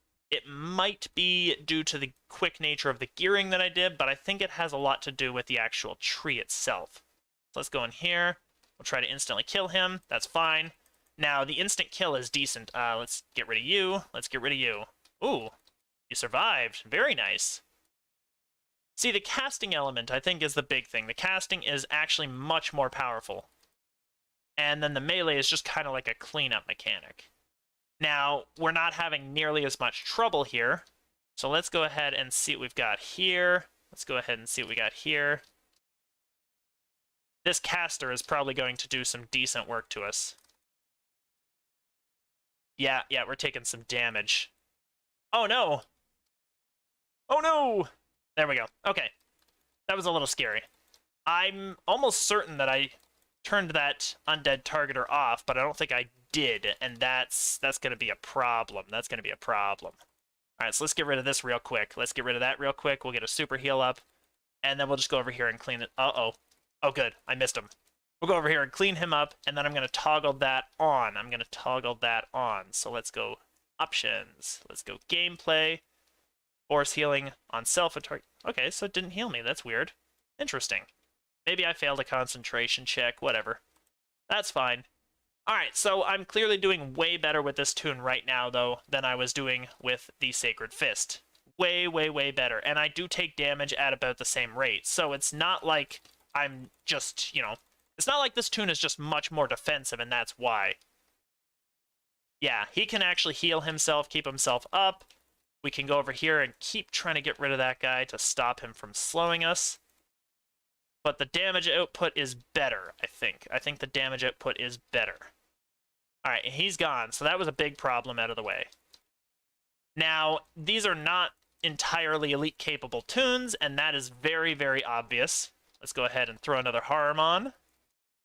A: be due to the quick nature of the gearing that I did, but I think it has a lot to do with the actual tree itself. So let's go in here. We'll try to instantly kill him. That's fine. Now, the instant kill is decent. Let's get rid of you. Let's get rid of you. Ooh, you survived. Very nice. See, the casting element, I think, is the big thing. The casting is actually much more powerful. And then the melee is just kind of like a cleanup mechanic. Now, we're not having nearly as much trouble here. So let's go ahead and see what we've got here. Let's go ahead and see what we got here. This caster is probably going to do some decent work to us. Yeah, we're taking some damage. Oh, no! Oh, no! There we go. Okay. That was a little scary. I'm almost certain that I turned that undead targeter off, but I don't think I did, and that's going to be a problem. That's going to be a problem. All right, so let's get rid of this real quick. Let's get rid of that real quick. We'll get a super heal up, and then we'll just go over here and clean it. Uh-oh. Oh, good. I missed him. We'll go over here and clean him up, and then I'm going to toggle that on. I'm going to toggle that on. So let's go options. Let's go gameplay. Force healing on self and target. Okay, so it didn't heal me. That's weird. Interesting. Maybe I failed a concentration check. Whatever. That's fine. Alright, so I'm clearly doing way better with this tune right now, though, than I was doing with the Sacred Fist. Way, way, way better. And I do take damage at about the same rate. So it's not like I'm just, you know... It's not like this tune is just much more defensive, and that's why. Yeah, he can actually heal himself, keep himself up. We can go over here and keep trying to get rid of that guy to stop him from slowing us. But the damage output is better, I think. I think the damage output is better. Alright, he's gone, so that was a big problem out of the way. Now, these are not entirely elite-capable tunes, and that is very, very obvious. Let's go ahead and throw another harm on.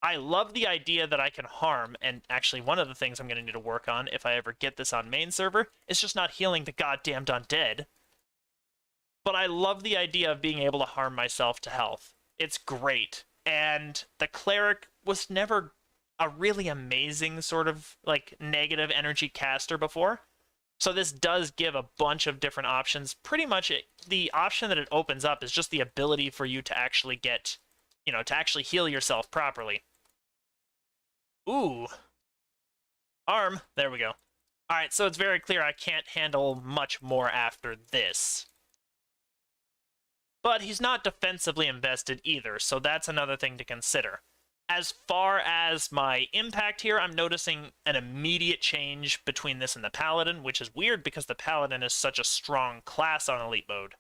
A: I love the idea that I can harm, and actually one of the things I'm going to need to work on if I ever get this on main server is just not healing the goddamn undead. But I love the idea of being able to harm myself to health. It's great. And the cleric was never a really amazing sort of like negative energy caster before. So this does give a bunch of different options. Pretty much the option that it opens up is just the ability for you to actually get, you know, to actually heal yourself properly. Ooh. Arm. There we go. Alright, so it's very clear I can't handle much more after this. But he's not defensively invested either, so that's another thing to consider. As far as my impact here, I'm noticing an immediate change between this and the Paladin, which is weird because the Paladin is such a strong class on Elite mode.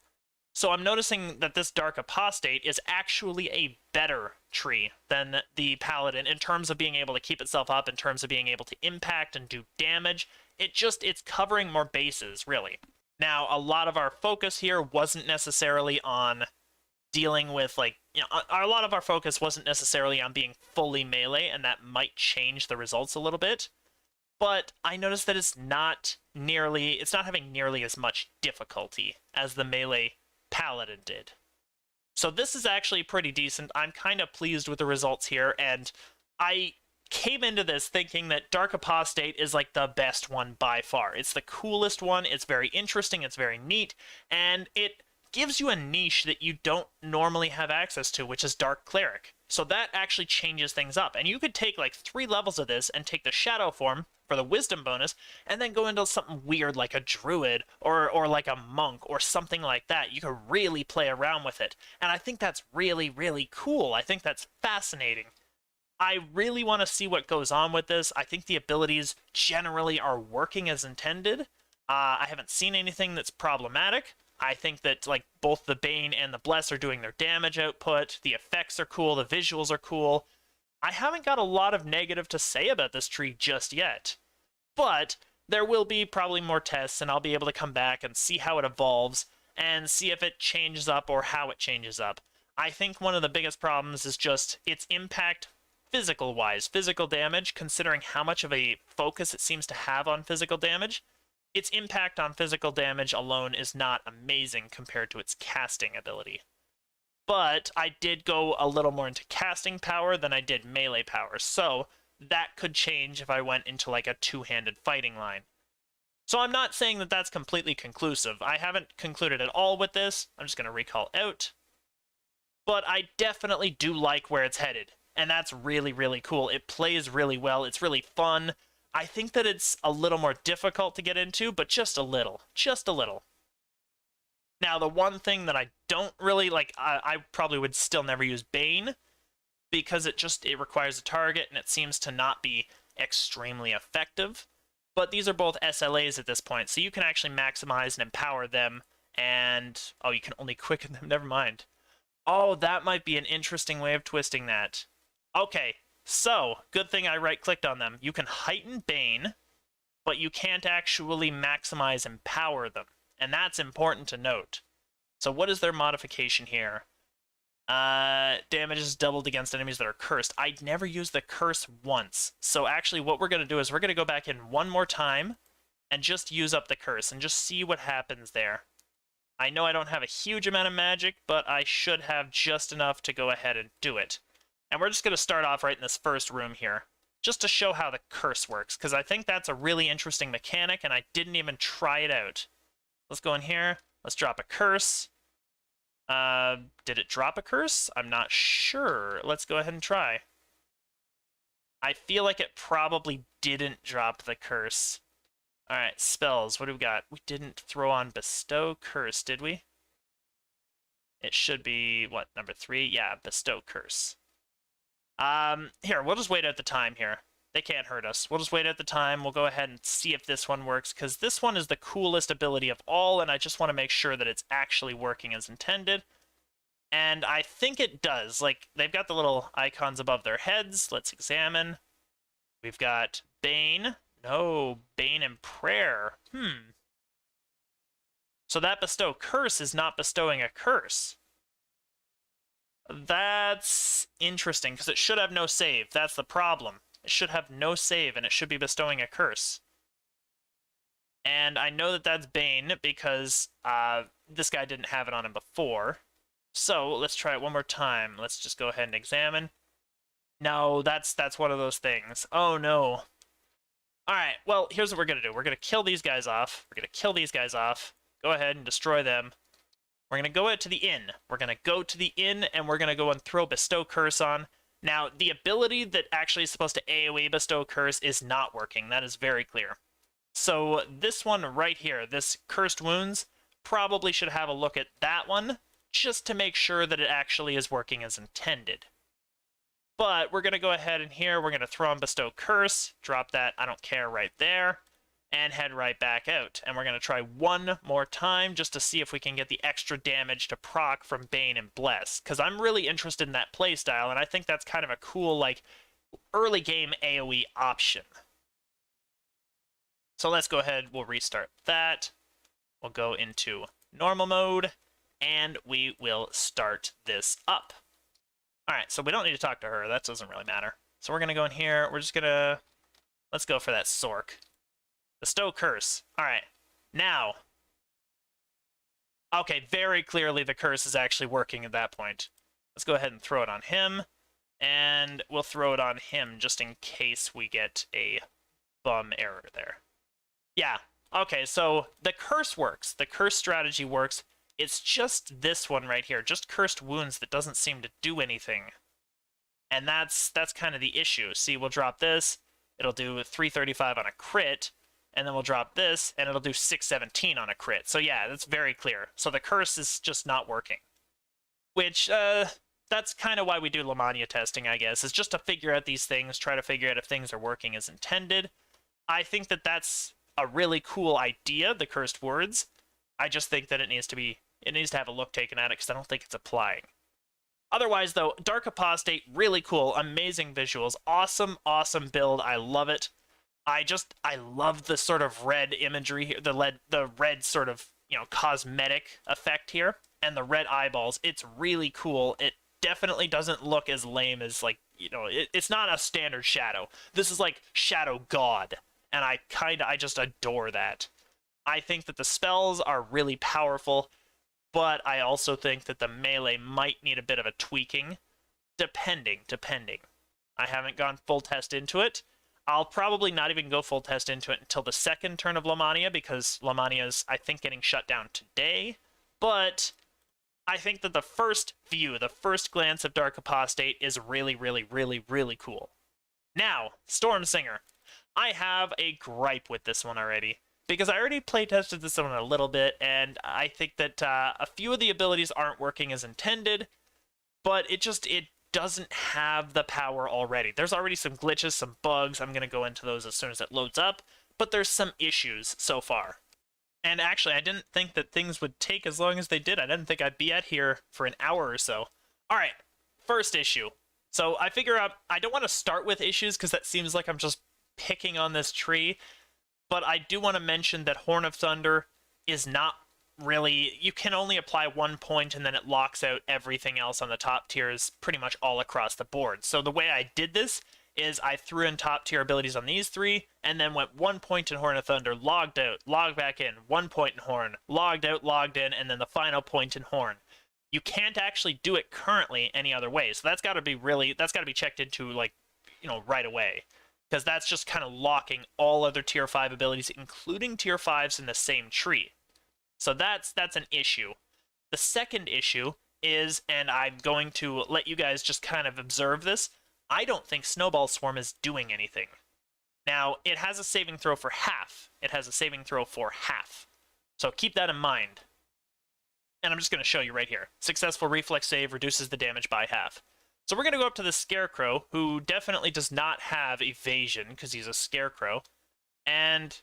A: So I'm noticing that this Dark Apostate is actually a better tree than the Paladin in terms of being able to keep itself up, in terms of being able to impact and do damage. It's covering more bases, really. Now, a lot of our focus here wasn't necessarily on dealing with, like, you know, a lot of our focus wasn't necessarily on being fully melee, and that might change the results a little bit. But I noticed that it's not having nearly as much difficulty as the melee Paladin did. So this is actually pretty decent. I'm kind of pleased with the results here, and I came into this thinking that Dark Apostate is like the best one by far. It's the coolest one, it's very interesting, it's very neat, and it gives you a niche that you don't normally have access to, which is Dark Cleric. So that actually changes things up. And you could take like 3 levels of this and take the Shadow form for the Wisdom bonus, and then go into something weird like a Druid or like a Monk or something like that. You could really play around with it. And I think that's really, really cool. I think that's fascinating. I really want to see what goes on with this. I think the abilities generally are working as intended. I haven't seen anything that's problematic. I think that like both the Bane and the Bless are doing their damage output. The effects are cool. The visuals are cool. I haven't got a lot of negative to say about this tree just yet. But there will be probably more tests, and I'll be able to come back and see how it evolves and see if it changes up or how it changes up. I think one of the biggest problems is just its impact physical-wise. Physical damage, considering how much of a focus it seems to have on physical damage. Its impact on physical damage alone is not amazing compared to its casting ability. But I did go a little more into casting power than I did melee power, so that could change if I went into like a two-handed fighting line. So I'm not saying that that's completely conclusive. I haven't concluded at all with this. I'm just going to recall out. But I definitely do like where it's headed, and that's really, really cool. It plays really well. It's really fun. I think that it's a little more difficult to get into, but just a little. Just a little. Now, the one thing that I don't really like, I probably would still never use Bane, because it requires a target, and it seems to not be extremely effective. But these are both SLAs at this point, so you can actually maximize and empower them, and... oh, you can only quicken them, never mind. Oh, that might be an interesting way of twisting that. Okay, so, good thing I right-clicked on them. You can heighten Bane, but you can't actually maximize empower them. And that's important to note. So what is their modification here? Damage is doubled against enemies that are cursed. I'd never used the curse once. So actually what we're going to do is we're going to go back in one more time and just use up the curse and just see what happens there. I know I don't have a huge amount of magic, but I should have just enough to go ahead and do it. And we're just going to start off right in this first room here, just to show how the curse works, because I think that's a really interesting mechanic, and I didn't even try it out. Let's go in here. Let's drop a curse. Did it drop a curse? I'm not sure. Let's go ahead and try. I feel like it probably didn't drop the curse. Alright, spells. What do we got? We didn't throw on Bestow Curse, did we? It should be, what, number 3? Yeah, Bestow Curse. Here, we'll just wait out the time here. They can't hurt us. We'll just wait out the time. We'll go ahead and see if this one works, because this one is the coolest ability of all, and I just want to make sure that it's actually working as intended. And I think it does. Like, they've got the little icons above their heads. Let's examine. We've got Bane. No, Bane and Prayer. So that Bestow Curse is not bestowing a curse. That's interesting, because it should have no save. That's the problem. It should have no save, and it should be bestowing a curse. And I know that that's Bane, because this guy didn't have it on him before. So, let's try it one more time. Let's just go ahead and examine. No, that's one of those things. Oh, no. Alright, well, here's what we're going to do. We're going to kill these guys off. We're going to kill these guys off. Go ahead and destroy them. We're going to go out to the inn. We're going to go to the inn, and we're going to go and throw Bestow Curse on. Now, the ability that actually is supposed to AoE Bestow Curse is not working. That is very clear. So, this one right here, this Cursed Wounds, probably should have a look at that one, just to make sure that it actually is working as intended. But we're going to go ahead and here, we're going to throw on Bestow Curse, drop that, I don't care, right there, and head right back out. And we're going to try one more time just to see if we can get the extra damage to proc from Bane and Bless, because I'm really interested in that playstyle, and I think that's kind of a cool, like, early game AoE option. So let's go ahead, we'll restart that, we'll go into normal mode, and we will start this up. Alright, so we don't need to talk to her, that doesn't really matter. So we're going to go in here, we're just going to, let's go for that Sork. Bestow Curse. Alright, now. Okay, very clearly the curse is actually working at that point. Let's go ahead and throw it on him, and we'll throw it on him just in case we get a bum error there. Yeah, okay, so the curse works. The curse strategy works. It's just this one right here, just Cursed Wounds, that doesn't seem to do anything. And that's kind of the issue. See, we'll drop this, it'll do 335 on a crit, and then we'll drop this, and it'll do 617 on a crit. So yeah, that's very clear. So the curse is just not working. Which, that's kind of why we do Lamannia testing, I guess, is just to figure out these things, try to figure out if things are working as intended. I think that that's a really cool idea, the Cursed Words. I just think that it needs to have a look taken at it, because I don't think it's applying. Otherwise, though, Dark Apostate, really cool, amazing visuals, awesome, awesome build, I love it. I love the sort of red imagery here, the red sort of, you know, cosmetic effect here, and the red eyeballs. It's really cool. It definitely doesn't look as lame as, like, you know, it's not a standard Shadow. This is like Shadow God, and I just adore that. I think that the spells are really powerful, but I also think that the melee might need a bit of a tweaking, depending. I haven't gone full test into it. I'll probably not even go full test into it until the second turn of Lamannia, because Lamannia's, I think, getting shut down today. But I think that the first view, the first glance of Dark Apostate is really, really, really, really cool. Now, Stormsinger. I have a gripe with this one already, because I already playtested this one a little bit, and I think that a few of the abilities aren't working as intended, but it doesn't have the power already. There's already some glitches, some bugs. I'm going to go into those as soon as it loads up, but there's some issues so far. And actually, I didn't think that things would take as long as they did. I didn't think I'd be at here for an hour or so. All right, first issue. So I figure out I don't want to start with issues because that seems like I'm just picking on this tree, but I do want to mention that Horn of Thunder is not really, you can only apply 1 point and then it locks out everything else on the top tiers pretty much all across the board. So the way I did this is I threw in top tier abilities on these 3 and then went 1 point in Horn of Thunder, logged out, logged back in, 1 point in Horn, logged out, logged in, and then the final point in Horn. You can't actually do it currently any other way. So that's got to be checked into, like, you know, right away, because that's just kind of locking all other tier 5 abilities, including tier 5s, in the same tree. So that's an issue. The second issue is, and I'm going to let you guys just kind of observe this, I don't think Snowball Swarm is doing anything. Now, it has a saving throw for half. It has a saving throw for half. So keep that in mind. And I'm just going to show you right here. Successful reflex save reduces the damage by half. So we're going to go up to the Scarecrow, who definitely does not have evasion, because he's a Scarecrow. And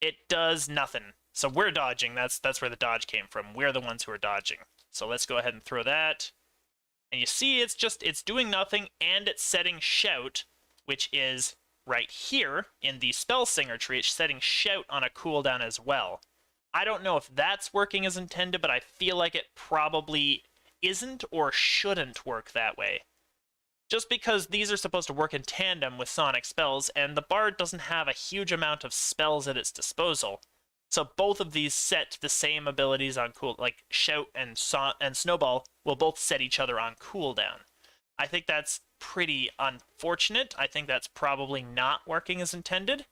A: it does nothing. So we're dodging. That's where the dodge came from. We're the ones who are dodging. So let's go ahead and throw that. And you see it's doing nothing, and it's setting Shout, which is right here in the Spellsinger tree. It's setting Shout on a cooldown as well. I don't know if that's working as intended, but I feel like it probably isn't or shouldn't work that way. Just because these are supposed to work in tandem with Sonic spells, and the Bard doesn't have a huge amount of spells at its disposal. So both of these set the same abilities on like Shout and Snowball will both set each other on cooldown. I think that's pretty unfortunate. I think that's probably not working as intended.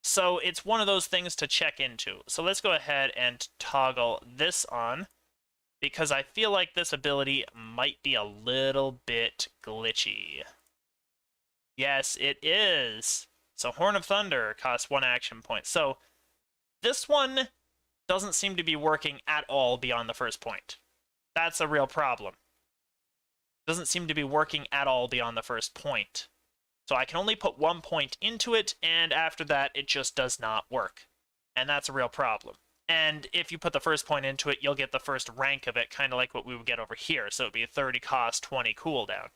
A: So it's one of those things to check into. So let's go ahead and toggle this on, because I feel like this ability might be a little bit glitchy. Yes, it is. So Horn of Thunder costs 1 action point. So this one doesn't seem to be working at all beyond the first point. That's a real problem. Doesn't seem to be working at all beyond the first point. So I can only put 1 point into it, and after that, it just does not work. And that's a real problem. And if you put the first point into it, you'll get the first rank of it, kind of like what we would get over here. So it would be a 30 cost, 20 cooldown.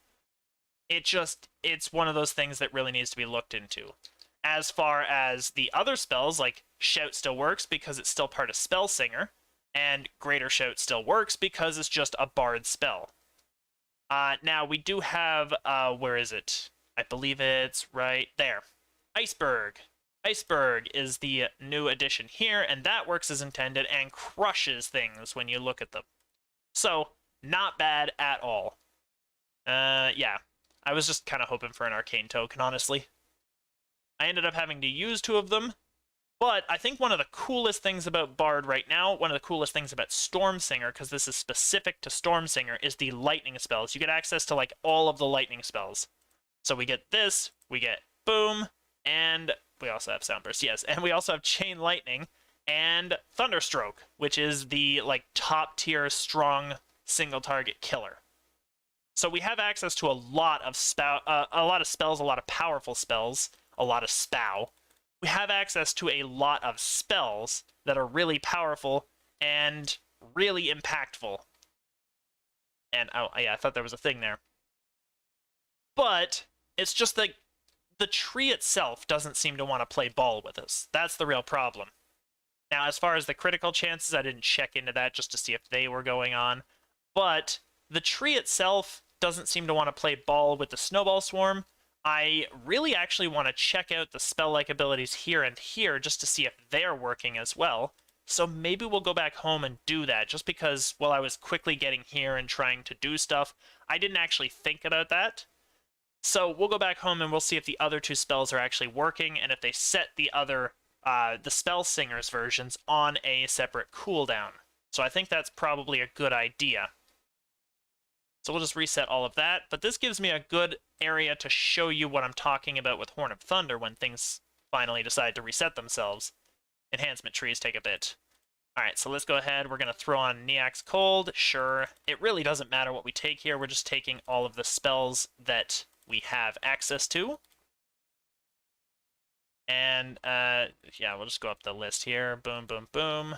A: It's one of those things that really needs to be looked into. As far as the other spells, like Shout still works because it's still part of Spellsinger, and Greater Shout still works because it's just a Bard spell. Now, we do have, where is it? I believe it's right there. Iceberg. Iceberg is the new addition here, and that works as intended and crushes things when you look at them. So, not bad at all. Yeah. I was just kind of hoping for an Arcane token, honestly. I ended up having to use 2 of them, but I think one of the coolest things about Bard right now, one of the coolest things about Stormsinger, because this is specific to Stormsinger, is the lightning spells. You get access to, like, all of the lightning spells. So we get this, we get Boom, and we also have Soundburst, yes, and we also have Chain Lightning and Thunderstroke, which is the, like, top-tier strong single-target killer. So we have access to a lot of spells, a lot of powerful spells, a lot of spow. We have access to a lot of spells that are really powerful and really impactful. And, oh, yeah, I thought there was a thing there. But it's just that the tree itself doesn't seem to want to play ball with us. That's the real problem. Now, as far as the critical chances, I didn't check into that just to see if they were going on. But the tree itself doesn't seem to want to play ball with the Snowball Swarm. I really actually want to check out the spell-like abilities here and here just to see if they're working as well. So maybe we'll go back home and do that, just because while I was quickly getting here and trying to do stuff, I didn't actually think about that. So we'll go back home and we'll see if the other 2 spells are actually working, and if they set the other, the Spellsinger's versions on a separate cooldown. So I think that's probably a good idea. So we'll just reset all of that, but this gives me a good area to show you what I'm talking about with Horn of Thunder when things finally decide to reset themselves. Enhancement trees take a bit. Alright, so let's go ahead. We're going to throw on Neax Cold. Sure. It really doesn't matter what we take here. We're just taking all of the spells that we have access to. And, yeah, we'll just go up the list here. Boom, boom, boom.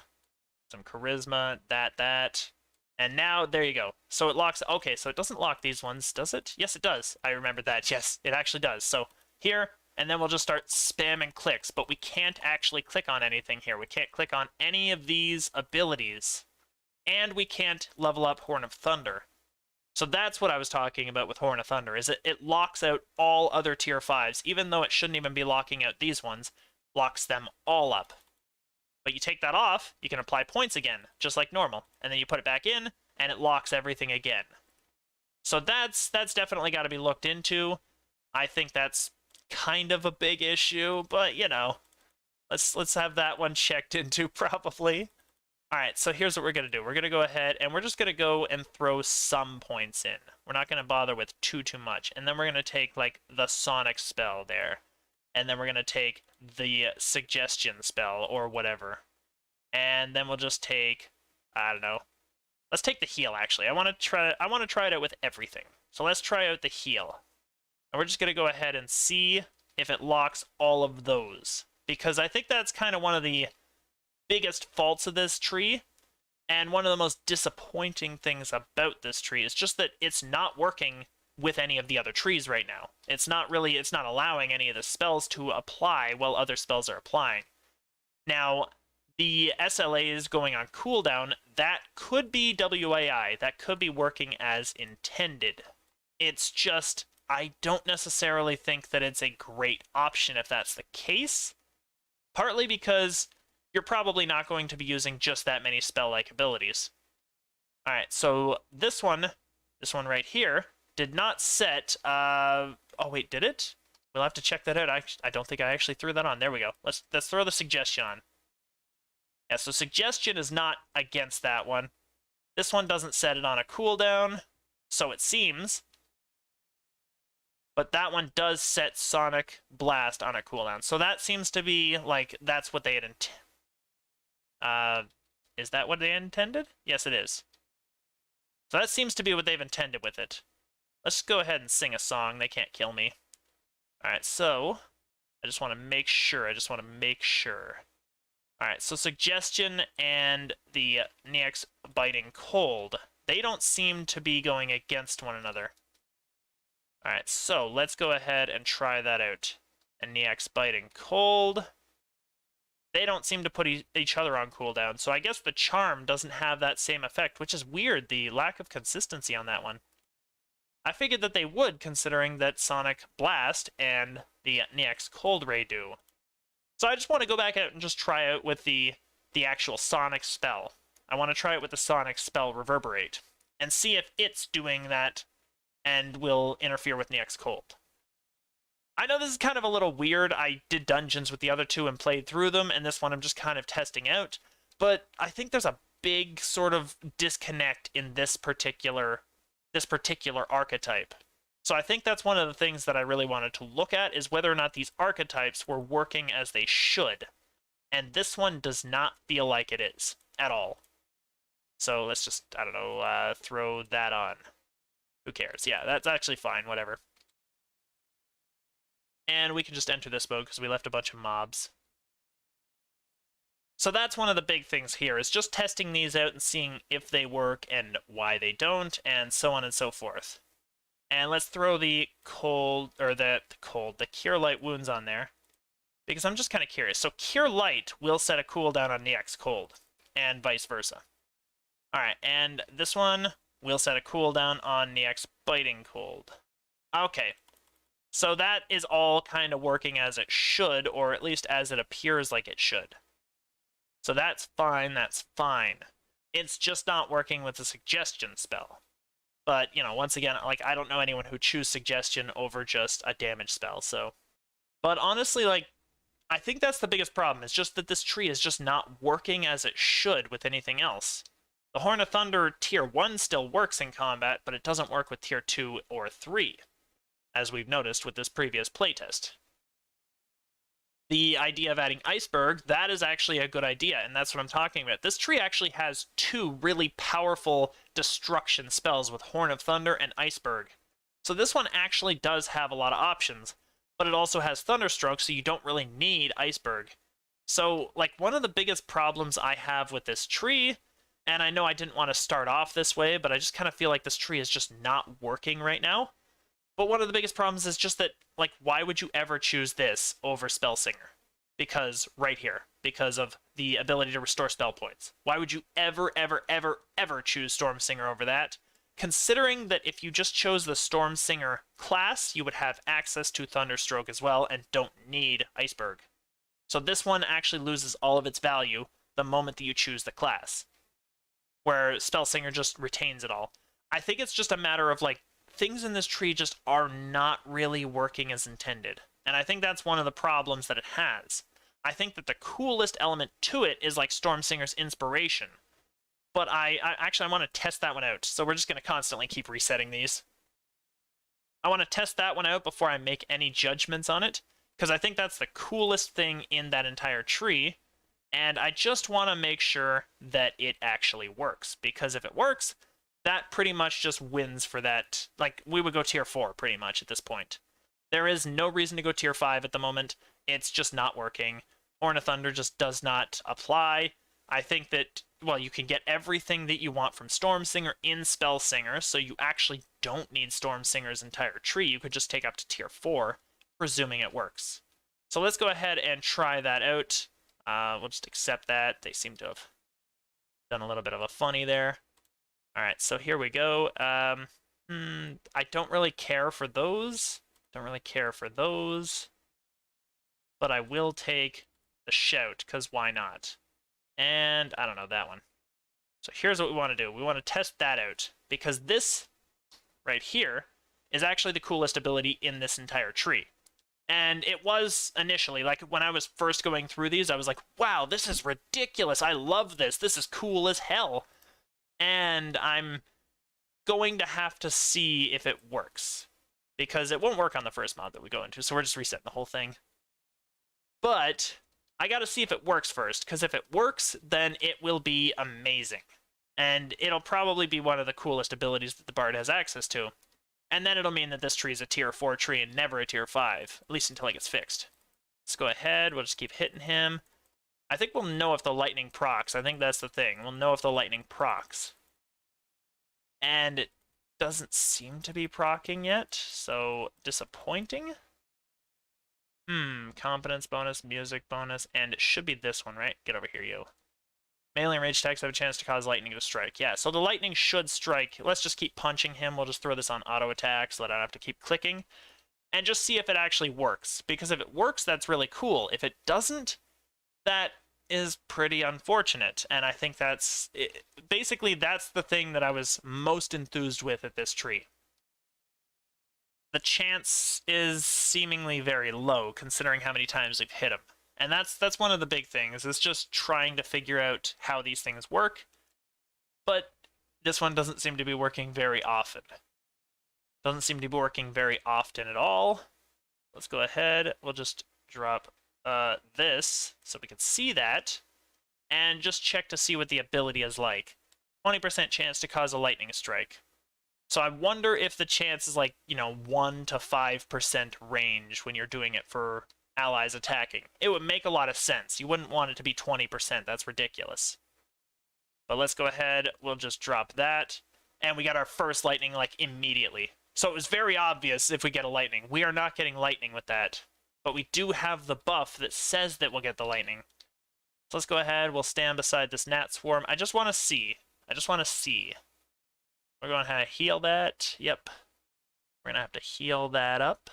A: Some Charisma, that. And now, there you go. So it locks... Okay, so it doesn't lock these ones, does it? Yes, it does. I remembered that. Yes, it actually does. So here... And then we'll just start spamming clicks, but we can't actually click on anything here. We can't click on any of these abilities, and we can't level up Horn of Thunder. So that's what I was talking about with Horn of Thunder, is it locks out all other tier 5s, even though it shouldn't even be locking out these ones, locks them all up. But you take that off, you can apply points again, just like normal, and then you put it back in, and it locks everything again. So that's definitely got to be looked into. I think that's kind of a big issue, but you know, let's have that one checked into probably. All right, so here's what we're gonna do. We're gonna go ahead and we're just gonna go and throw some points in. We're not gonna bother with too much, and then we're gonna take like the Sonic spell there, and then we're gonna take the Suggestion spell or whatever, and then we'll just take, I don't know, let's take the heal. Actually, I want to try it out with everything. So let's try out the heal. And we're just going to go ahead and see if it locks all of those. Because I think that's kind of one of the biggest faults of this tree. And one of the most disappointing things about this tree is just that it's not working with any of the other trees right now. It's not allowing any of the spells to apply while other spells are applying. Now, the SLAs going on cooldown, that could be WAI. That could be working as intended. It's just... I don't necessarily think that it's a great option if that's the case. Partly because you're probably not going to be using just that many spell-like abilities. Alright, so this one right here, did not set... oh wait, did it? We'll have to check that out. I don't think I actually threw that on. There we go. Let's throw the Suggestion on. Yeah, so Suggestion is not against that one. This one doesn't set it on a cooldown, so it seems... But that one does set Sonic Blast on a cooldown. So that seems to be, like, that's what they had is that what they intended? Yes, it is. So that seems to be what they've intended with it. Let's go ahead and sing a song. They can't kill me. Alright, so... I just want to make sure. Alright, so Suggestion and the Neax Biting Cold. They don't seem to be going against one another. Alright, so let's go ahead and try that out. And Neax Biting Cold. They don't seem to put each other on cooldown, so I guess the Charm doesn't have that same effect, which is weird, the lack of consistency on that one. I figured that they would, considering that Sonic Blast and the Neax Cold Ray do. So I just want to go back out and just try out with the actual Sonic spell. I want to try it with the Sonic spell Reverberate, and see if it's doing that and will interfere with Neax Cold. I know this is kind of a little weird. I did dungeons with the other two and played through them, and this one I'm just kind of testing out. But I think there's a big sort of disconnect in this particular archetype. So I think that's one of the things that I really wanted to look at, is whether or not these archetypes were working as they should. And this one does not feel like it is, at all. So let's just, I don't know, throw that on. Who cares? Yeah, that's actually fine, whatever. And we can just enter this mode because we left a bunch of mobs. So that's one of the big things here, is just testing these out and seeing if they work and why they don't, and so on and so forth. And let's throw the Cure Light Wounds on there, because I'm just kind of curious. So Cure Light will set a cooldown on Neax Cold, and vice versa. Alright, and this one will set a cooldown on Neax Biting Cold. Okay, so that is all kind of working as it should, or at least as it appears like it should. So that's fine, that's fine. It's just not working with the Suggestion spell. But, you know, once again, like, I don't know anyone who chooses Suggestion over just a damage spell, so... But honestly, like, I think that's the biggest problem, is just that this tree is just not working as it should with anything else. The Horn of Thunder Tier 1 still works in combat, but it doesn't work with Tier 2 or 3, as we've noticed with this previous playtest. the idea of adding Iceberg, that is actually a good idea, and that's what I'm talking about. This tree actually has two really powerful destruction spells with Horn of Thunder and Iceberg. So this one actually does have a lot of options, but it also has Thunderstroke, so you don't really need Iceberg. So, like, one of the biggest problems I have with this tree, and I know I didn't want to start off this way, but I just kind of feel like this tree is just not working right now. But one of the biggest problems is just that, like, why would you ever choose this over Spellsinger? Because, right here, because of the ability to restore spell points. Why would you ever, ever, ever, ever choose Stormsinger over that? Considering that if you just chose the Stormsinger class, you would have access to Thunderstroke as well and don't need Iceberg. So this one actually loses all of its value the moment that you choose the class, where Spellsinger just retains it all. I think it's just a matter of, like, things in this tree just are not really working as intended. And I think that's one of the problems that it has. I think that the coolest element to it is, like, Stormsinger's Inspiration. But I actually want to test that one out, so we're just going to constantly keep resetting these. I want to test that one out before I make any judgments on it, because I think that's the coolest thing in that entire tree, and I just want to make sure that it actually works, because if it works, that pretty much just wins for that. Like, we would go tier 4 pretty much at this point. There is no reason to go tier 5 at the moment. It's just not working. Horn of Thunder just does not apply. I think that, well, you can get everything that you want from Stormsinger in Spellsinger, so you actually don't need Stormsinger's entire tree. You could just take up to tier 4, presuming it works. So let's go ahead and try that out. We'll just accept that. They seem to have done a little bit of a funny there. Alright, so here we go. I don't really care for those. Don't really care for those. But I will take the Shout, because why not? And, I don't know, that one. So here's what we want to do. We want to test that out, because this right here is actually the coolest ability in this entire tree. And it was initially, like, when I was first going through these, I was like, wow, this is ridiculous. I love this. This is cool as hell. And I'm going to have to see if it works, because it won't work on the first mod that we go into, so we're just resetting the whole thing. But I gotta see if it works first, because if it works, then it will be amazing. And it'll probably be one of the coolest abilities that the Bard has access to. And then it'll mean that this tree is a tier 4 tree and never a tier 5, at least until it gets fixed. Let's go ahead, we'll just keep hitting him. I think we'll know if the lightning procs. I think that's the thing. We'll know if the lightning procs. And it doesn't seem to be proccing yet, so disappointing. Confidence bonus, music bonus, and it should be this one, right? Get over here, you. Melee and rage attacks have a chance to cause lightning to strike. Yeah, so the lightning should strike. Let's just keep punching him. We'll just throw this on auto attack so that I don't have to keep clicking. And just see if it actually works. Because if it works, that's really cool. If it doesn't, that is pretty unfortunate, and I think that's basically that's the thing that I was most enthused with at this tree. The chance is seemingly very low considering how many times we've hit him, and that's one of the big things, is just trying to figure out how these things work. But this one doesn't seem to be working very often. Doesn't seem to be working very often at all. Let's go ahead, we'll just drop this, so we can see that, and just check to see what the ability is like. 20% chance to cause a lightning strike. So I wonder if the chance is like, 1 to 5% range when you're doing it for allies attacking. It would make a lot of sense. You wouldn't want it to be 20%, that's ridiculous. But let's go ahead, we'll just drop that, and we got our first lightning, like, immediately. So it was very obvious if we get a lightning. We are not getting lightning with that. But we do have the buff that says that we'll get the lightning. So let's go ahead, we'll stand beside this gnat swarm. I just want to see. We're going to heal that. Yep. We're going to have to heal that up.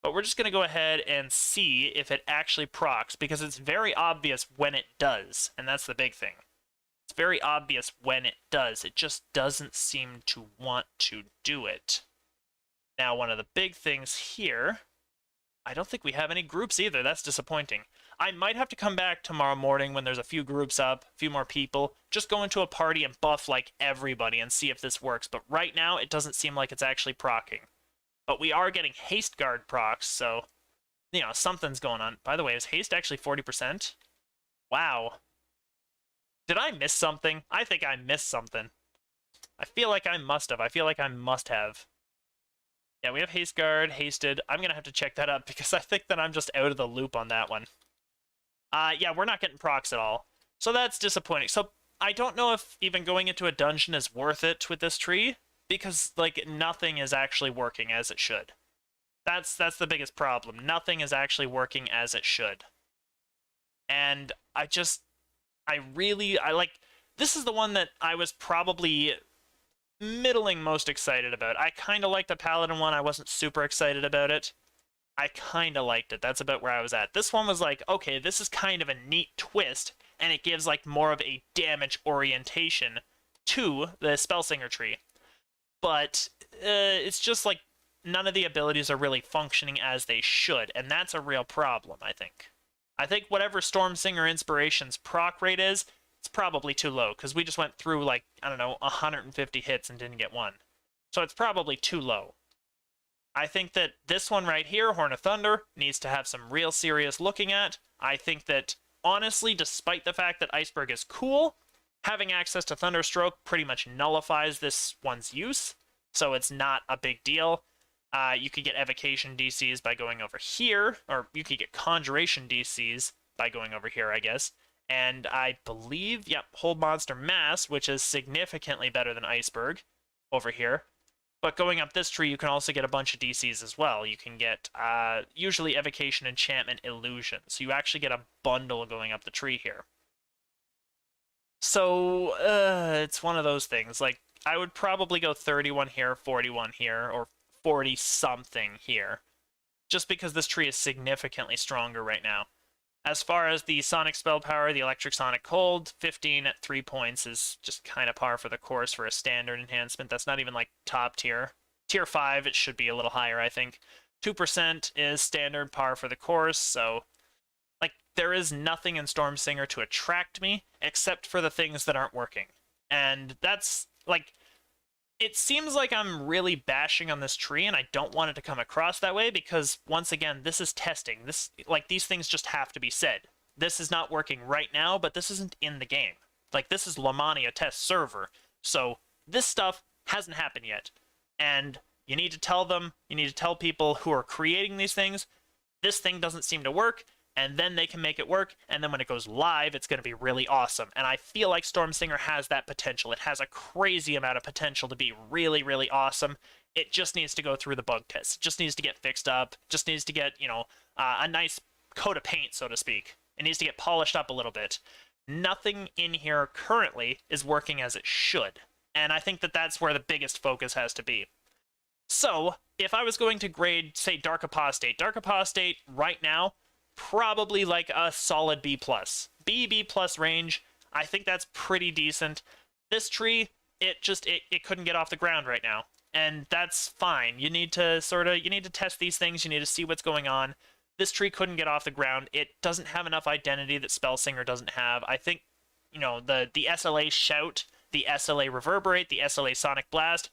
A: But we're just going to go ahead and see if it actually procs, because it's very obvious when it does, and that's the big thing. It's very obvious when it does. It just doesn't seem to want to do it. Now, one of the big things here, I don't think we have any groups either. That's disappointing. I might have to come back tomorrow morning when there's a few groups up, a few more people, just go into a party and buff like everybody and see if this works. But right now, it doesn't seem like it's actually proccing. But we are getting haste guard procs, so you know, something's going on. By the way, is haste actually 40%? Wow. Did I miss something? I think I missed something. I feel like I must have. I feel like I must have. Yeah, we have haste guard, hasted. I'm gonna have to check that up because I think that I'm just out of the loop on that one. Yeah, we're not getting procs at all. So that's disappointing. So I don't know if even going into a dungeon is worth it with this tree, because, like, nothing is actually working as it should. That's the biggest problem. Nothing is actually working as it should. And I like, this is the one that I was probably middling most excited about. I kind of liked the Paladin one. I wasn't super excited about it. I kind of liked it. That's about where I was at. This one was like, okay, this is kind of a neat twist, and it gives, like, more of a damage orientation to the Spellsinger tree. But it's just, like, none of the abilities are really functioning as they should, and that's a real problem, I think. I think whatever Stormsinger Inspiration's proc rate is, it's probably too low, because we just went through, like, I don't know, 150 hits and didn't get one. So it's probably too low. I think that this one right here, Horn of Thunder, needs to have some real serious looking at. I think that, honestly, despite the fact that Iceberg is cool, having access to Thunderstroke pretty much nullifies this one's use, so it's not a big deal. You could get Evocation DCs by going over here, or you could get Conjuration DCs by going over here, I guess. And I believe, yep, Hold Monster Mass, which is significantly better than Iceberg over here. But going up this tree, you can also get a bunch of DCs as well. You can get, usually Evocation, Enchantment, Illusion. So you actually get a bundle going up the tree here. So, it's one of those things. Like, I would probably go 31 here, 41 here, or 40-something here. Just because this tree is significantly stronger right now. As far as the Sonic Spell Power, the Electric Sonic Cold, 15 at 3 points is just kind of par for the course for a standard enhancement. That's not even, like, top tier. Tier 5, it should be a little higher, I think. 2% is standard par for the course, so, like, there is nothing in Stormsinger to attract me, except for the things that aren't working. And that's, like, it seems like I'm really bashing on this tree, and I don't want it to come across that way, because, once again, this is testing. These things just have to be said. This is not working right now, but this isn't in the game. Like, this is Lamannia test server, so this stuff hasn't happened yet. And you need to tell them, you need to tell people who are creating these things, this thing doesn't seem to work, and then they can make it work, and then when it goes live, it's going to be really awesome. And I feel like Stormsinger has that potential. It has a crazy amount of potential to be really, really awesome. It just needs to go through the bug test. It just needs to get fixed up. Just needs to get, you know, a nice coat of paint, so to speak. It needs to get polished up a little bit. Nothing in here currently is working as it should. And I think that that's where the biggest focus has to be. So, if I was going to grade, say, Dark Apostate right now, probably like a solid B+. B+ range, I think that's pretty decent. This tree, it couldn't get off the ground right now. And that's fine. You need to test these things, you need to see what's going on. This tree couldn't get off the ground. It doesn't have enough identity that Spellsinger doesn't have. I think, you know, the SLA Shout, the SLA Reverberate, the SLA Sonic Blast,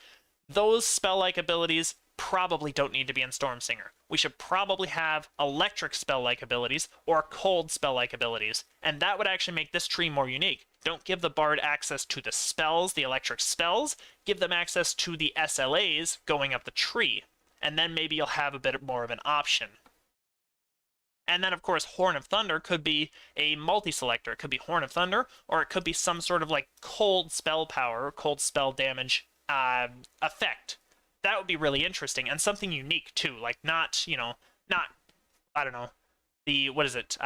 A: those spell-like abilities probably don't need to be in Stormsinger. We should probably have electric spell-like abilities or cold spell-like abilities, and that would actually make this tree more unique. Don't give the Bard access to the spells, the electric spells, give them access to the SLAs going up the tree, and then maybe you'll have a bit more of an option. And then, of course, Horn of Thunder could be a multi-selector. It could be Horn of Thunder, or it could be some sort of, like, cold spell power, cold spell damage effect. That would be really interesting, and something unique, too. Like, not, I don't know, what is it?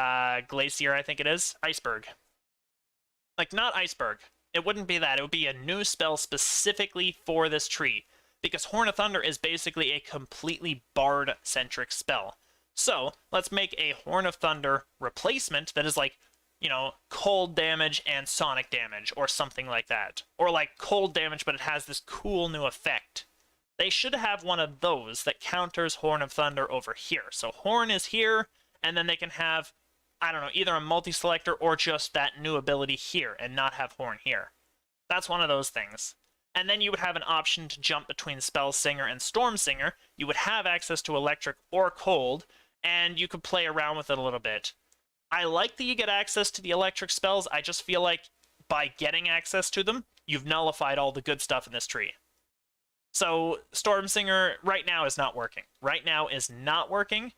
A: Glacier, I think it is? Iceberg. Like, not Iceberg. It wouldn't be that. It would be a new spell specifically for this tree, because Horn of Thunder is basically a completely Bard-centric spell. So, let's make a Horn of Thunder replacement that is like, cold damage and sonic damage, or something like that. Or like cold damage, but it has this cool new effect. They should have one of those that counters Horn of Thunder over here. So Horn is here, and then they can have, I don't know, either a multi-selector or just that new ability here, and not have Horn here. That's one of those things. And then you would have an option to jump between Spellsinger and Stormsinger. You would have access to electric or cold, and you could play around with it a little bit. I like that you get access to the electric spells. I just feel like by getting access to them, you've nullified all the good stuff in this tree. So Stormsinger right now is not working. Right now is not working.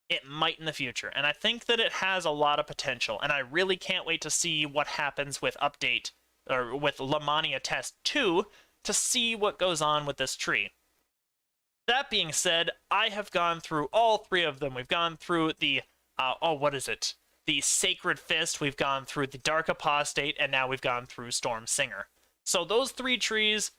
A: It might in the future. And I think that it has a lot of potential. And I really can't wait to see what happens with update, or with Lamannia Test 2, to see what goes on with this tree. That being said, I have gone through all three of them. We've gone through the, what is it? The Sacred Fist, we've gone through the Dark Apostate, and now we've gone through Stormsinger. So those three trees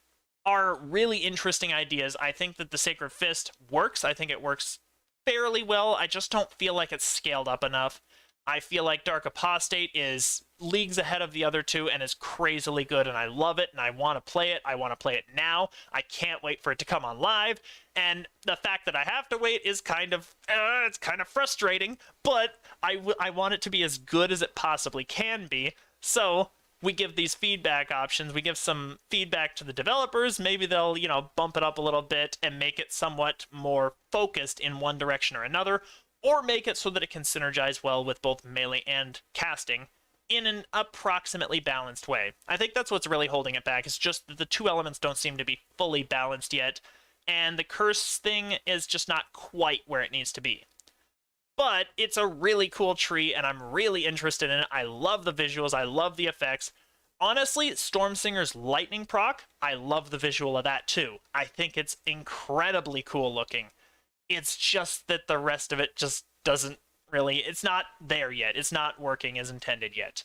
A: are really interesting ideas. I think that the Sacred Fist works. I think it works fairly well. I just don't feel like it's scaled up enough. I feel like Dark Apostate is leagues ahead of the other two and is crazily good, and I love it, and I want to play it. I want to play it now. I can't wait for it to come on live, and the fact that I have to wait is kind of, it's kind of frustrating, but I want it to be as good as it possibly can be, so we give these feedback options. We give some feedback to the developers. Maybe they'll, bump it up a little bit and make it somewhat more focused in one direction or another, or make it so that it can synergize well with both melee and casting in an approximately balanced way. I think that's what's really holding it back. It's just that the two elements don't seem to be fully balanced yet, and the curse thing is just not quite where it needs to be. But it's a really cool tree, and I'm really interested in it. I love the visuals. I love the effects. Honestly, Stormsinger's lightning proc, I love the visual of that too. I think it's incredibly cool looking. It's just that the rest of it just doesn't really, it's not there yet. It's not working as intended yet.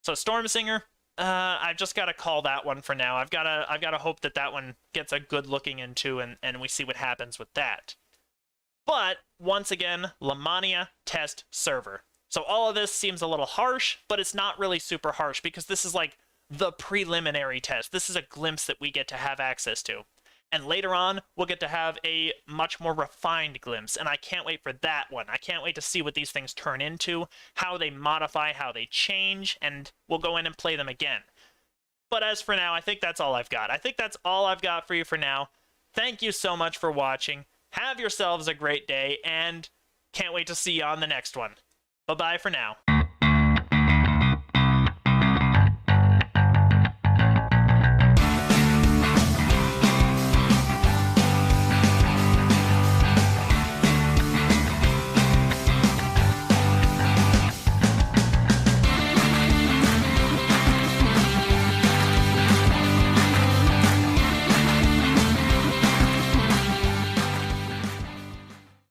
A: So Stormsinger, I've just got to call that one for now. I've got to hope that that one gets a good looking into, and we see what happens with that. But once again, Lamannia test server. So all of this seems a little harsh, but it's not really super harsh because this is like the preliminary test. This is a glimpse that we get to have access to. And later on, we'll get to have a much more refined glimpse, and I can't wait for that one. I can't wait to see what these things turn into, how they modify, how they change, and we'll go in and play them again. But as for now, I think that's all I've got. I think that's all I've got for you for now. Thank you so much for watching. Have yourselves a great day, and can't wait to see you on the next one. Bye-bye for now.